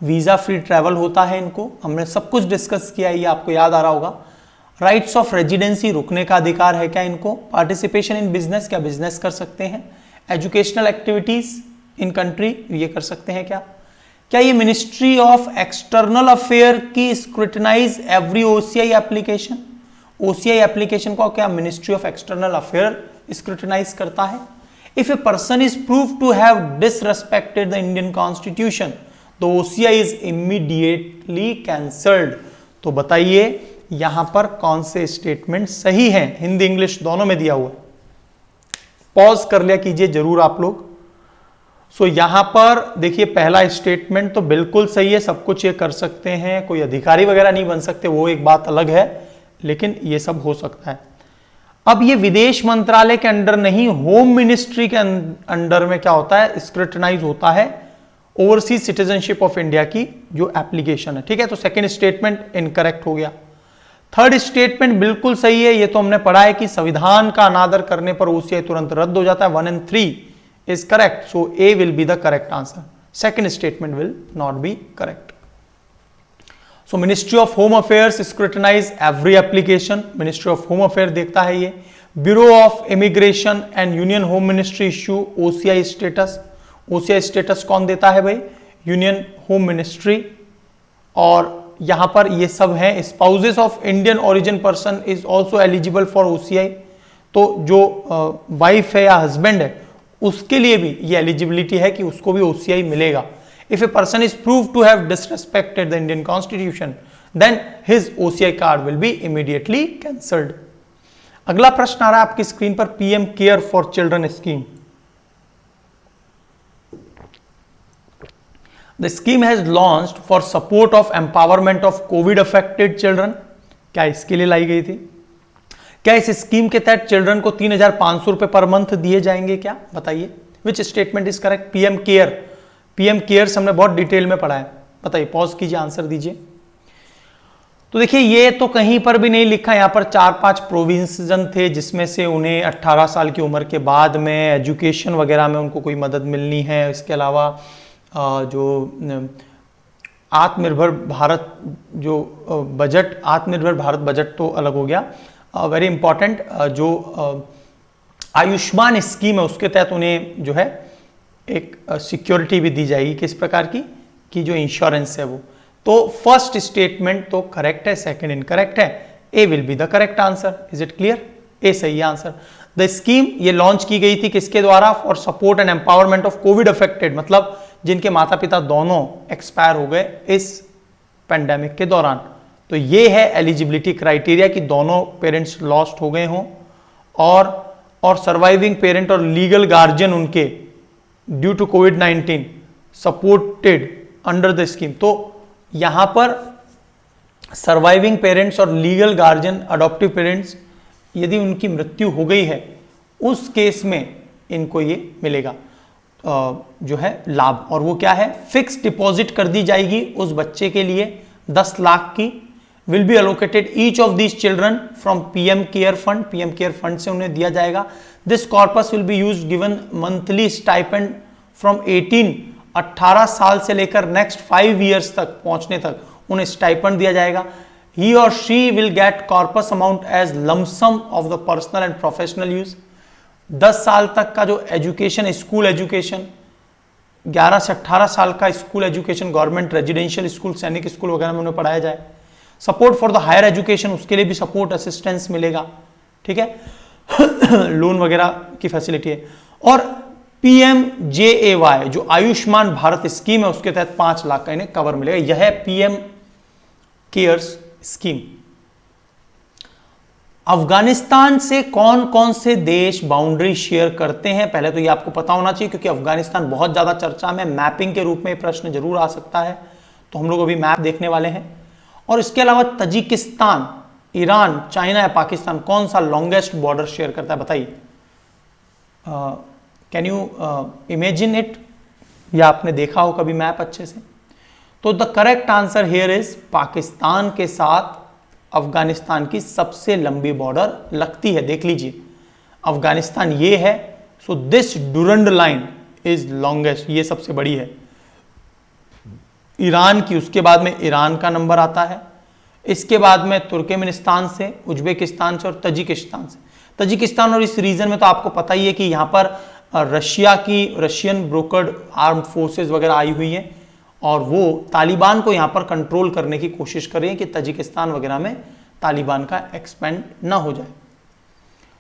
वीजा फ्री ट्रैवल होता है इनको? हमने सब कुछ डिस्कस किया, ये आपको याद आ रहा होगा। राइट्स ऑफ रेजिडेंसी, रुकने का अधिकार है क्या इनको? पार्टिसिपेशन इन बिजनेस, क्या बिजनेस कर सकते हैं? एजुकेशनल एक्टिविटीज इन कंट्री, ये कर सकते हैं क्या? क्या ये मिनिस्ट्री ऑफ एक्सटर्नल अफेयर की scrutinise every OCI application? OCI application को क्या ministry of external affair scrutinise करता है? If a person is prove to have disrespected the Indian constitution, the OCI is immediately cancelled. तो बताइए यहां पर कौन से स्टेटमेंट सही हैं? हिंदी इंग्लिश दोनों में दिया हुआ है, पॉज कर लिया कीजिए जरूर आप लोग। सो यहां पर देखिए पहला स्टेटमेंट तो बिल्कुल सही है, सब कुछ ये कर सकते हैं, कोई अधिकारी वगैरह नहीं बन सकते, वो एक बात अलग है, लेकिन ये सब हो सकता है। अब ये विदेश मंत्रालय के अंडर नहीं, होम मिनिस्ट्री के अंडर में क्या होता है? स्क्रूटिनाइज होता है ओवरसीज सिटीजनशिप ऑफ इंडिया की जो एप्लीकेशन है, ठीक है। तो सेकेंड स्टेटमेंट इनकरेक्ट हो गया। थर्ड स्टेटमेंट बिल्कुल सही है, ये तो हमने पढ़ा है कि संविधान का अनादर करने पर ओसीआई तुरंत रद्द हो जाता है। 1 and 3 is correct, so A will be the correct answer. Second statement will not be correct. So Ministry of Home Affairs scrutinize every application. Ministry of Home Affairs देखता है ये। Bureau of Immigration and Union Home Ministry issue OCI status. OCI status कौन देता है भाई? Union Home Ministry। और यहां पर ये सब है। Spouses of Indian origin person is also eligible for OCI। तो जो वाइफ है या हस्बैंड है उसके लिए भी ये एलिजिबिलिटी है कि उसको भी ओसीआई मिलेगा। If a person is prove to have disrespected the Indian constitution then his OCI card will be immediately cancelled. अगला प्रश्न आ रहा है आपकी स्क्रीन पर, PM care for children scheme. The scheme has launched for support of empowerment of COVID affected children. क्या इसके लिए लाई गई थी? क्या इस स्कीम के तहत चिल्ड्रन को 3,500 रुपए पर मंथ दिए जाएंगे क्या? बताइए which statement is correct? PM care, PM cares हमने बहुत डिटेल में पढ़ा है, बताइए, पॉज कीजिए, आंसर दीजिए। तो देखिए ये तो कहीं पर भी नहीं लिखा, यहां पर 4-5 प्रोविंसन थे जिसमें से उन्हें 18 साल की उम्र के बाद में एजुकेशन वगैरह में उनको कोई मदद मिलनी है। इसके अलावा जो आत्मनिर्भर भारत जो बजट, आत्मनिर्भर भारत बजट तो अलग हो गया, वेरी इंपॉर्टेंट जो आयुष्मान स्कीम है उसके तहत उन्हें जो है एक सिक्योरिटी भी दी जाएगी। किस प्रकार की कि जो इंश्योरेंस है वो। तो फर्स्ट स्टेटमेंट तो करेक्ट है, सेकंड इनकरेक्ट है। A will be the correct answer. Is it clear? A सही आंसर। द स्कीम ये लॉन्च की गई थी किसके द्वारा? For support and empowerment of COVID affected, मतलब जिनके माता पिता दोनों एक्सपायर हो गए इस पेंडेमिक के दौरान। तो ये है एलिजिबिलिटी क्राइटेरिया कि दोनों पेरेंट्स लॉस्ट हो गए हों और सर्वाइविंग पेरेंट और लीगल गार्जियन उनके ड्यू टू कोविड-19 सपोर्टेड अंडर द स्कीम। तो यहां पर सर्वाइविंग पेरेंट्स और लीगल गार्जियन अडॉप्टिव पेरेंट्स यदि उनकी मृत्यु हो गई है उस केस में इनको ये मिलेगा जो है लाभ। और वो क्या है? फिक्स डिपॉजिट कर दी जाएगी उस बच्चे के लिए 10 लाख की। Will be allocated each of these children from PM care fund, PM care fund से उन्हें दिया जाएगा। This corpus will be used given monthly stipend from 18 साल से लेकर नेक्स्ट 5 ईयर्स तक पहुंचने तक उन्हें स्टाइपेंड दिया जाएगा। ही और she will get corpus amount as lump sum of the personal and professional use. 10 साल तक का जो एजुकेशन, स्कूल एजुकेशन, 11 से 18 साल का school education government residential school, Sainik school वगैरह में उन्हें पढ़ाया जाए। Support for the higher education, उसके लिए भी सपोर्ट असिस्टेंस मिलेगा, ठीक है लोन वगैरह की फैसिलिटी है। और PMJAY जो आयुष्मान भारत स्कीम है उसके तहत 5 लाख का इन्हें कवर मिलेगा। यह है पीएम केयर्स स्कीम। अफगानिस्तान से कौन कौन से देश बाउंड्री शेयर करते हैं? पहले तो ये आपको पता होना चाहिए क्योंकि अफगानिस्तान बहुत ज्यादा चर्चा में, मैपिंग के रूप में प्रश्न जरूर आ सकता है। तो हम लोग अभी मैप देखने वाले हैं। और इसके अलावा तजिकिस्तान, ईरान, चाइना या पाकिस्तान कौन सा लॉन्गेस्ट बॉर्डर शेयर करता है? बताइए। Can you imagine it? या आपने देखा हो कभी मैप अच्छे से? तो the correct answer here is Pakistan के साथ अफगानिस्तान की सबसे लंबी बॉर्डर लगती है। देख लीजिए अफगानिस्तान ये है, so this Durand line is longest, ये सबसे बड़ी है। ईरान की, उसके बाद में ईरान का नंबर आता है, इसके बाद में तुर्कमेनिस्तान से, उज्बेकिस्तान से और तजिकिस्तान से। तजिकिस्तान और इस रीजन में तो आपको पता ही है कि यहां पर रशियन ब्रोकर्ड आर्म्ड फोर्सेस वगैरह आई हुई हैं और वो तालिबान को यहां पर कंट्रोल करने की कोशिश कर रही है कि तजिकिस्तान वगैरह में तालिबान का एक्सपेंड ना हो जाए।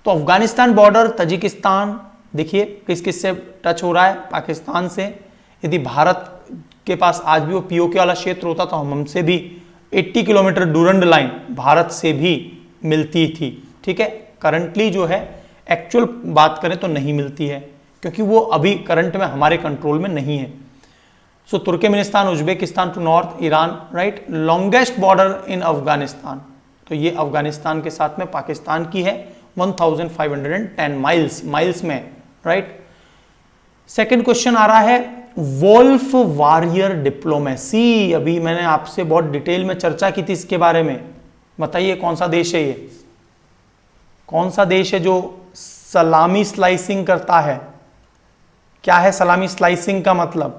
तो अफगानिस्तान बॉर्डर तजिकिस्तान देखिए किस किस से टच हो रहा है? पाकिस्तान से। यदि भारत के पास आज भी वो पीओके वाला क्षेत्र होता तो हमसे भी 80 किलोमीटर डुरंड लाइन भारत से भी मिलती थी, ठीक है। करंटली जो है एक्चुअल बात करें तो नहीं मिलती है क्योंकि वो अभी करंट में हमारे कंट्रोल में नहीं है। So Turkmenistan, Uzbekistan to north, Iran, right. Longest border in Afghanistan, तो ये अफगानिस्तान के साथ में पाकिस्तान की है 1510 माइल्स में, राइट। सेकंड क्वेश्चन आ रहा है वोल्फ वॉरियर डिप्लोमेसी। अभी मैंने आपसे बहुत डिटेल में चर्चा की थी इसके बारे में। बताइए कौन सा देश है ये? कौन सा देश है जो सलामी स्लाइसिंग करता है? क्या है सलामी स्लाइसिंग का मतलब?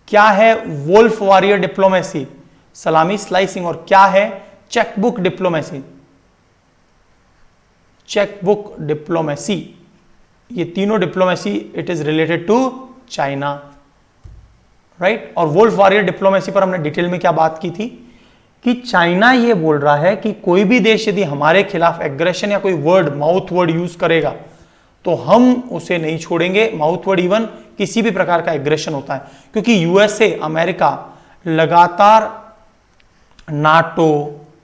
क्या है wolf warrior diplomacy? Salami slicing. और क्या है चेकबुक डिप्लोमेसी? Chequebook diplomacy. ये तीनों diplomacy it is related to China, right. और वोल्फ वॉरियर डिप्लोमेसी पर हमने डिटेल में क्या बात की थी कि चाइना ये बोल रहा है कि कोई भी देश यदि हमारे खिलाफ एग्रेशन या कोई वर्ड, माउथ वर्ड यूज करेगा तो हम उसे नहीं छोड़ेंगे। माउथ वर्ड इवन किसी भी प्रकार का एग्रेशन होता है क्योंकि यूएसए, अमेरिका लगातार नाटो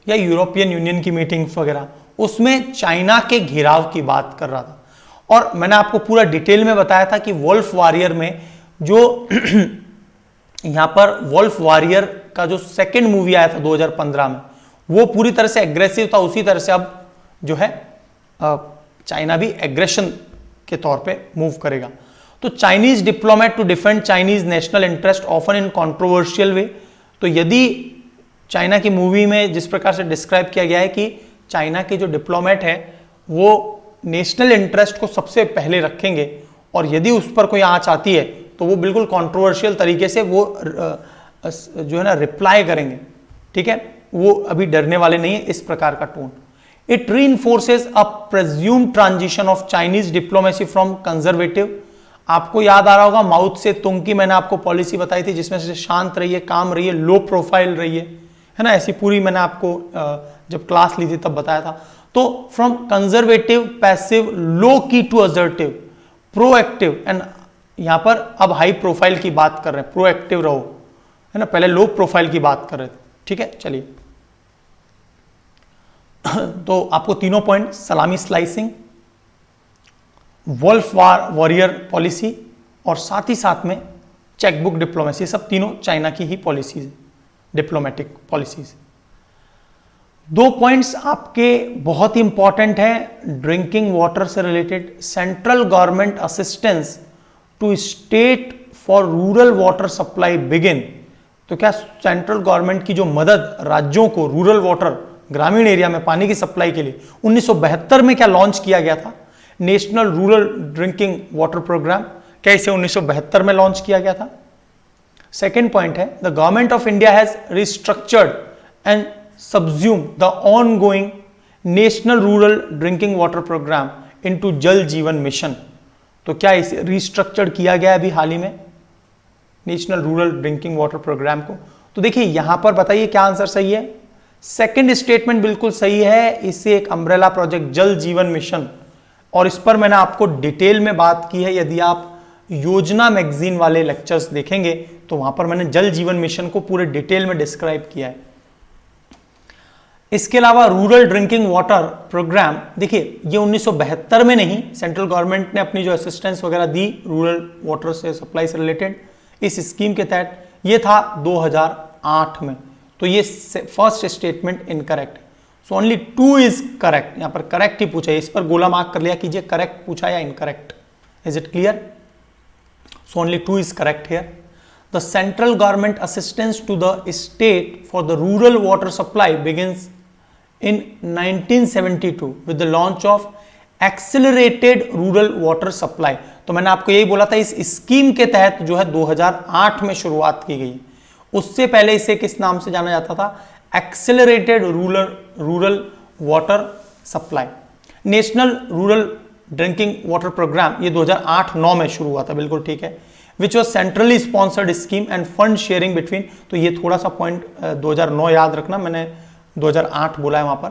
या यूरोपियन यूनियन की मीटिंग्स वगैरह उसमें चाइना के घेराव की बात कर रहा था। और मैंने आपको पूरा डिटेल में बताया था कि वोल्फ वॉरियर में जो यहां पर वोल्फ वॉरियर का जो सेकंड मूवी आया था 2015 में वो पूरी तरह से एग्रेसिव था। उसी तरह से अब जो है चाइना भी एग्रेशन के तौर पे मूव करेगा। तो Chinese diplomat to defend Chinese national interest often in controversial way. तो यदि चाइना की मूवी में जिस प्रकार से डिस्क्राइब किया गया है कि चाइना के जो डिप्लोमेट है वो नेशनल इंटरेस्ट को सबसे पहले रखेंगे और यदि उस पर कोई आंच आती है तो वो बिल्कुल कंट्रोवर्शियल तरीके से वो जो है ना रिप्लाई करेंगे, ठीक है, वो अभी डरने वाले नहीं है, इस प्रकार का tone. It reinforces a presumed transition of Chinese diplomacy from conservative. आपको याद आ रहा होगा माउथ से तुंग की मैंने आपको पॉलिसी बताई थी, जिसमें से शांत रहिए, काम रहिए, लो प्रोफाइल रहिए, है ना, ऐसी पूरी मैंने आपको जब क्लास ली थी तब बताया था। तो फ्रॉम कंजर्वेटिव, पैसिव, लो की टू असर्टिव, प्रोएक्टिव, एंड यहां पर अब हाई प्रोफाइल की बात कर रहे हैं, प्रोएक्टिव रहो, है ना, पहले लो प्रोफाइल की बात कर रहे थे, ठीक है। चलिए तो आपको तीनों पॉइंट, सलामी स्लाइसिंग, वॉल्फ वॉरियर पॉलिसी और साथ ही साथ में चेकबुक डिप्लोमेसी, सब तीनों चाइना की ही पॉलिसीज, डिप्लोमेटिक पॉलिसीज। दो पॉइंट्स आपके बहुत ही इंपॉर्टेंट हैं ड्रिंकिंग वाटर से रिलेटेड। Central government assistance to state for rural water supply begin. तो क्या सेंट्रल गवर्नमेंट की जो मदद राज्यों को रूरल वाटर, ग्रामीण एरिया में पानी की सप्लाई के लिए 1972 में क्या लॉन्च किया गया था, national rural drinking water programme, क्या इसे 1972 में लॉन्च किया गया था। सेकेंड पॉइंट है the government of India has restructured and subsume the ongoing national rural drinking water programme into Jal Jeevan mission. तो क्या इसे रिस्ट्रक्चर्ड किया गया अभी हाल ही में national rural drinking water programme को। तो देखिए यहां पर बताइए क्या आंसर सही है। सेकंड स्टेटमेंट बिल्कुल सही है, इसे एक अम्ब्रेला प्रोजेक्ट जल जीवन मिशन, और इस पर मैंने आपको डिटेल में बात की है। यदि आप योजना मैगजीन वाले लेक्चर्स देखेंगे तो वहां पर मैंने जल जीवन मिशन को पूरे डिटेल में डिस्क्राइब किया है। इसके अलावा रूरल ड्रिंकिंग वाटर प्रोग्राम, देखिए ये 1972 में नहीं, सेंट्रल गवर्नमेंट ने अपनी जो असिस्टेंस वगैरह दी रूरल वाटर से सप्लाई से रिलेटेड इस स्कीम के तहत, ये था 2008 में। तो ये फर्स्ट स्टेटमेंट इनकरेक्ट है। सो ओनली 2 इज करेक्ट। यहां पर करेक्ट ही पूछा है, इस पर गोला मार्क कर लिया कीजिए, करेक्ट पूछा या incorrect. Is it clear? So only 2 is correct here. The central government assistance to the state for the rural water supply begins in 1972 with the launch of accelerated rural water supply। तो मैंने आपको यही बोला था, इस scheme के तहत जो है 2008 में शुरुआत की गई। उससे पहले इसे किस नाम से जाना जाता था? Accelerated rural water supply. National rural drinking water programme ये 2008-9 में शुरू हुआ था, बिल्कुल ठीक है। Which was centrally sponsored scheme and fund sharing between, तो ये थोड़ा सा पॉइंट 2009 याद रखना, मैंने 2008 बोला है वहां पर।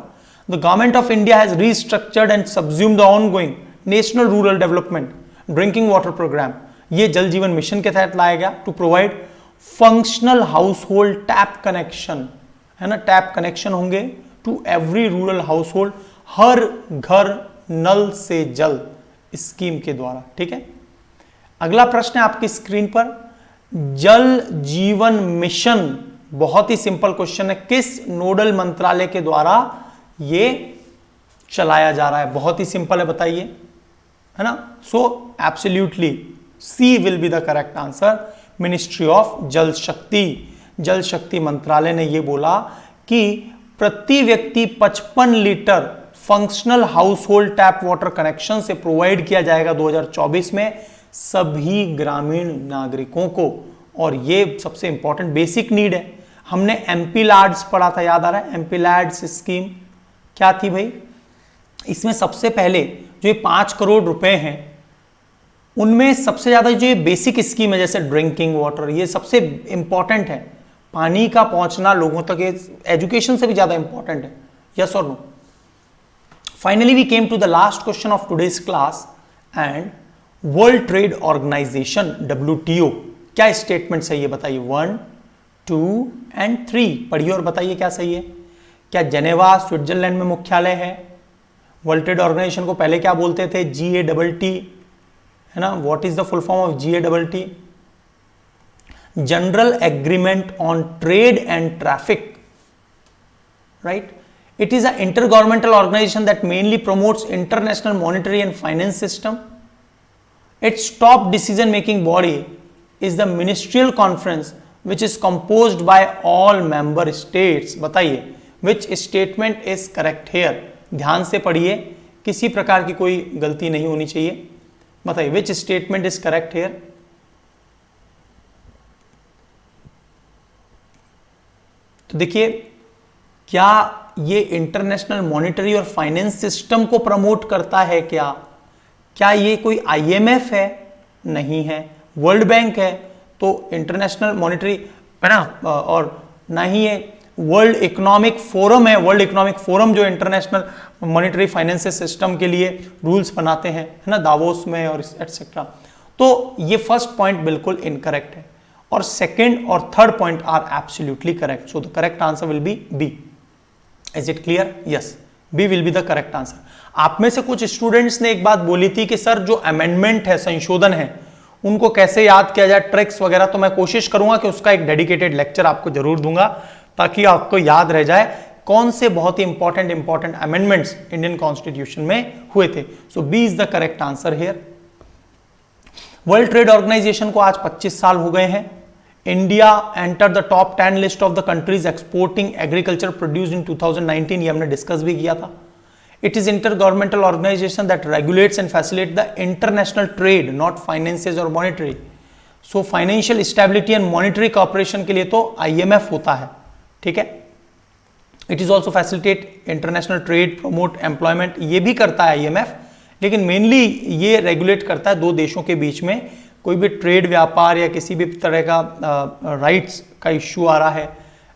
The government of India has restructured and subsumed the ongoing national rural development drinking water programme. ये जल जीवन मिशन के तहत लाया गया to provide functional household tap connection, है ना, टैप कनेक्शन होंगे to every rural household, हर घर नल से जल स्कीम के द्वारा, ठीक है। अगला प्रश्न है आपकी स्क्रीन पर, जल जीवन मिशन, बहुत ही सिंपल क्वेश्चन है, किस नोडल मंत्रालय के द्वारा ये चलाया जा रहा है? बहुत ही सिंपल है, बताइए, है ना। So absolutely C will be the correct answer, ministry of Jal Shakti. जल शक्ति मंत्रालय ने ये बोला कि प्रति व्यक्ति 55 litre functional household tap water connection से प्रोवाइड किया जाएगा 2024 में सभी ग्रामीण नागरिकों को, और ये सबसे इंपॉर्टेंट बेसिक नीड है। हमने एमपी लैड्स पढ़ा था, याद आ रहा है? एमपी लैड्स स्कीम क्या थी भाई? इसमें सबसे पहले जो ये 5 करोड़ रुपए हैं उनमें सबसे ज्यादा जो ये बेसिक स्कीम है जैसे ड्रिंकिंग वाटर, ये सबसे इंपॉर्टेंट है। पानी का पहुंचना लोगों तक एजुकेशन से भी ज्यादा इंपॉर्टेंट है, यस और no. Finally we came to the last question of today's class and world trade organization WTO, क्या स्टेटमेंट सही है बताइए? 1, 2 एंड 3 पढ़िए और बताइए क्या सही है। क्या जेनेवा स्विट्जरलैंड में मुख्यालय है? वर्ल्ड ट्रेड ऑर्गेनाइजेशन को पहले क्या बोलते थे? GATT, है ना। What is the full form of GATT? General agreement on trade and traffic, right. It is a intergovernmental organization that mainly promotes international monetary and finance system. Its top decision making body is the ministerial conference which is composed by all member states। बताइए which statement is correct here? ध्यान से पढ़िए, किसी प्रकार की कोई गलती नहीं होनी चाहिए। बताइए which statement is correct here? तो देखिए, क्या ये इंटरनेशनल मॉनेटरी और फाइनेंस सिस्टम को प्रमोट करता है? क्या ये कोई आईएमएफ है? नहीं है। वर्ल्ड बैंक है तो इंटरनेशनल मॉनेटरी है ना, और ना ही ये वर्ल्ड इकोनॉमिक फोरम है। वर्ल्ड इकोनॉमिक फोरम जो इंटरनेशनल मॉनेटरी फाइनेंस सिस्टम के लिए रूल्स बनाते हैं, है ना, दावोस में और एटसेट्रा। तो ये फर्स्ट पॉइंट बिल्कुल इनकरेक्ट है, और सेकंड और third point are absolutely correct. So the correct answer will be B. Is it clear? Yes, B will be the correct answer. आप में से कुछ स्टूडेंट्स ने एक बात बोली थी कि सर जो अमेंडमेंट है, संशोधन है, उनको कैसे याद किया जाए, ट्रिक्स वगैरह, तो मैं कोशिश करूंगा कि उसका एक डेडिकेटेड लेक्चर आपको जरूर दूंगा ताकि आपको याद रह जाए कौन से बहुत ही इंपॉर्टेंट अमेंडमेंट्स इंडियन कॉन्स्टिट्यूशन में हुए थे। So B is the correct answer here. World trade organisation को आज 25 साल हो गए हैं। India enter the top 10 list of the countries exporting agriculture produce in 2019, ये हमने डिस्कस भी किया था। It is intergovernmental organization that regulates and facilitates the international trade, not finances or monetary. So financial stability and monetary cooperation के लिए तो IMF होता है, ठीक है। It is also facilitate international trade, promote employment, ये भी करता है IMF, लेकिन मेनली ये रेगुलेट करता है दो देशों के बीच में कोई भी ट्रेड, व्यापार या किसी भी तरह का राइट्स का इश्यू आ रहा है,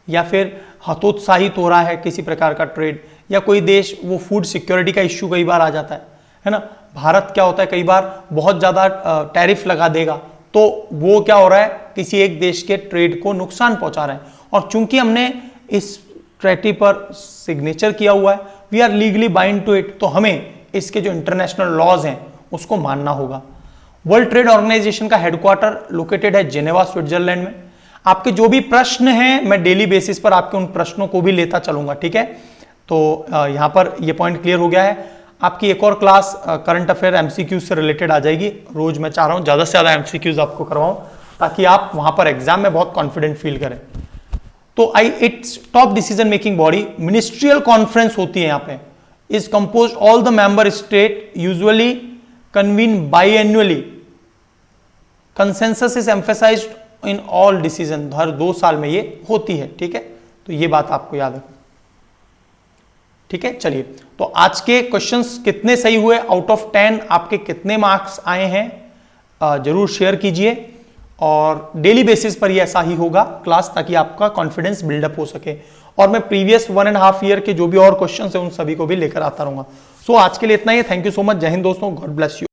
या फिर हतोत्साहित हो रहा है किसी प्रकार का ट्रेड, या कोई देश वो फूड सिक्योरिटी का इश्यू कई बार आ जाता है ना। भारत क्या होता है, कई बार बहुत ज़्यादा टैरिफ लगा देगा, तो वो क्या हो रहा है, किसी एक देश के ट्रेड को नुकसान पहुंचा रहा है। और चूंकि हमने इस ट्रेटी पर सिग्नेचर किया हुआ है, we are legally bind to it, तो हमें इसके जो इंटरनेशनल लॉज हैं उसको मानना होगा। वर्ल्ड ट्रेड ऑर्गेनाइजेशन का हेडक्वार्टर लोकेटेड है जेनेवा, स्विट्जरलैंड में। आपके जो भी प्रश्न हैं, मैं डेली बेसिस पर आपके उन प्रश्नों को भी लेता चलूंगा, ठीक है। तो यहां पर ये पॉइंट क्लियर हो गया है। आपकी एक और क्लास करंट अफेयर एमसीक्यूज से रिलेटेड आ जाएगी। रोज मैं चाह रहा हूं ज्यादा से ज्यादा एमसीक्यूज आपको करवाऊं ताकि आप वहां पर एग्जाम में बहुत कॉन्फिडेंट फील करें। तो it's top decision making body, ministerial conference होती है यहाँ पे, is compose all the member state, usually convene biannually, consensus is emphasised in all decision, हर 2 साल में ये होती है, ठीक है। तो ये बात आपको याद रखना, ठीक है। चलिए, तो आज के क्वेश्चंस कितने सही हुए, आउट ऑफ 10 आपके कितने मार्क्स आए हैं, जरूर शेयर कीजिए। और डेली बेसिस पर ये ऐसा ही होगा क्लास, ताकि आपका कॉन्फिडेंस बिल्डअप हो सके। और मैं प्रीवियस 1.5 ईयर के जो भी और क्वेश्चंस हैं उन सभी को भी लेकर आता रहूंगा। सो आज के लिए इतना ही। Thank you so much. जय हिंद दोस्तों, गॉड ब्लेस यू।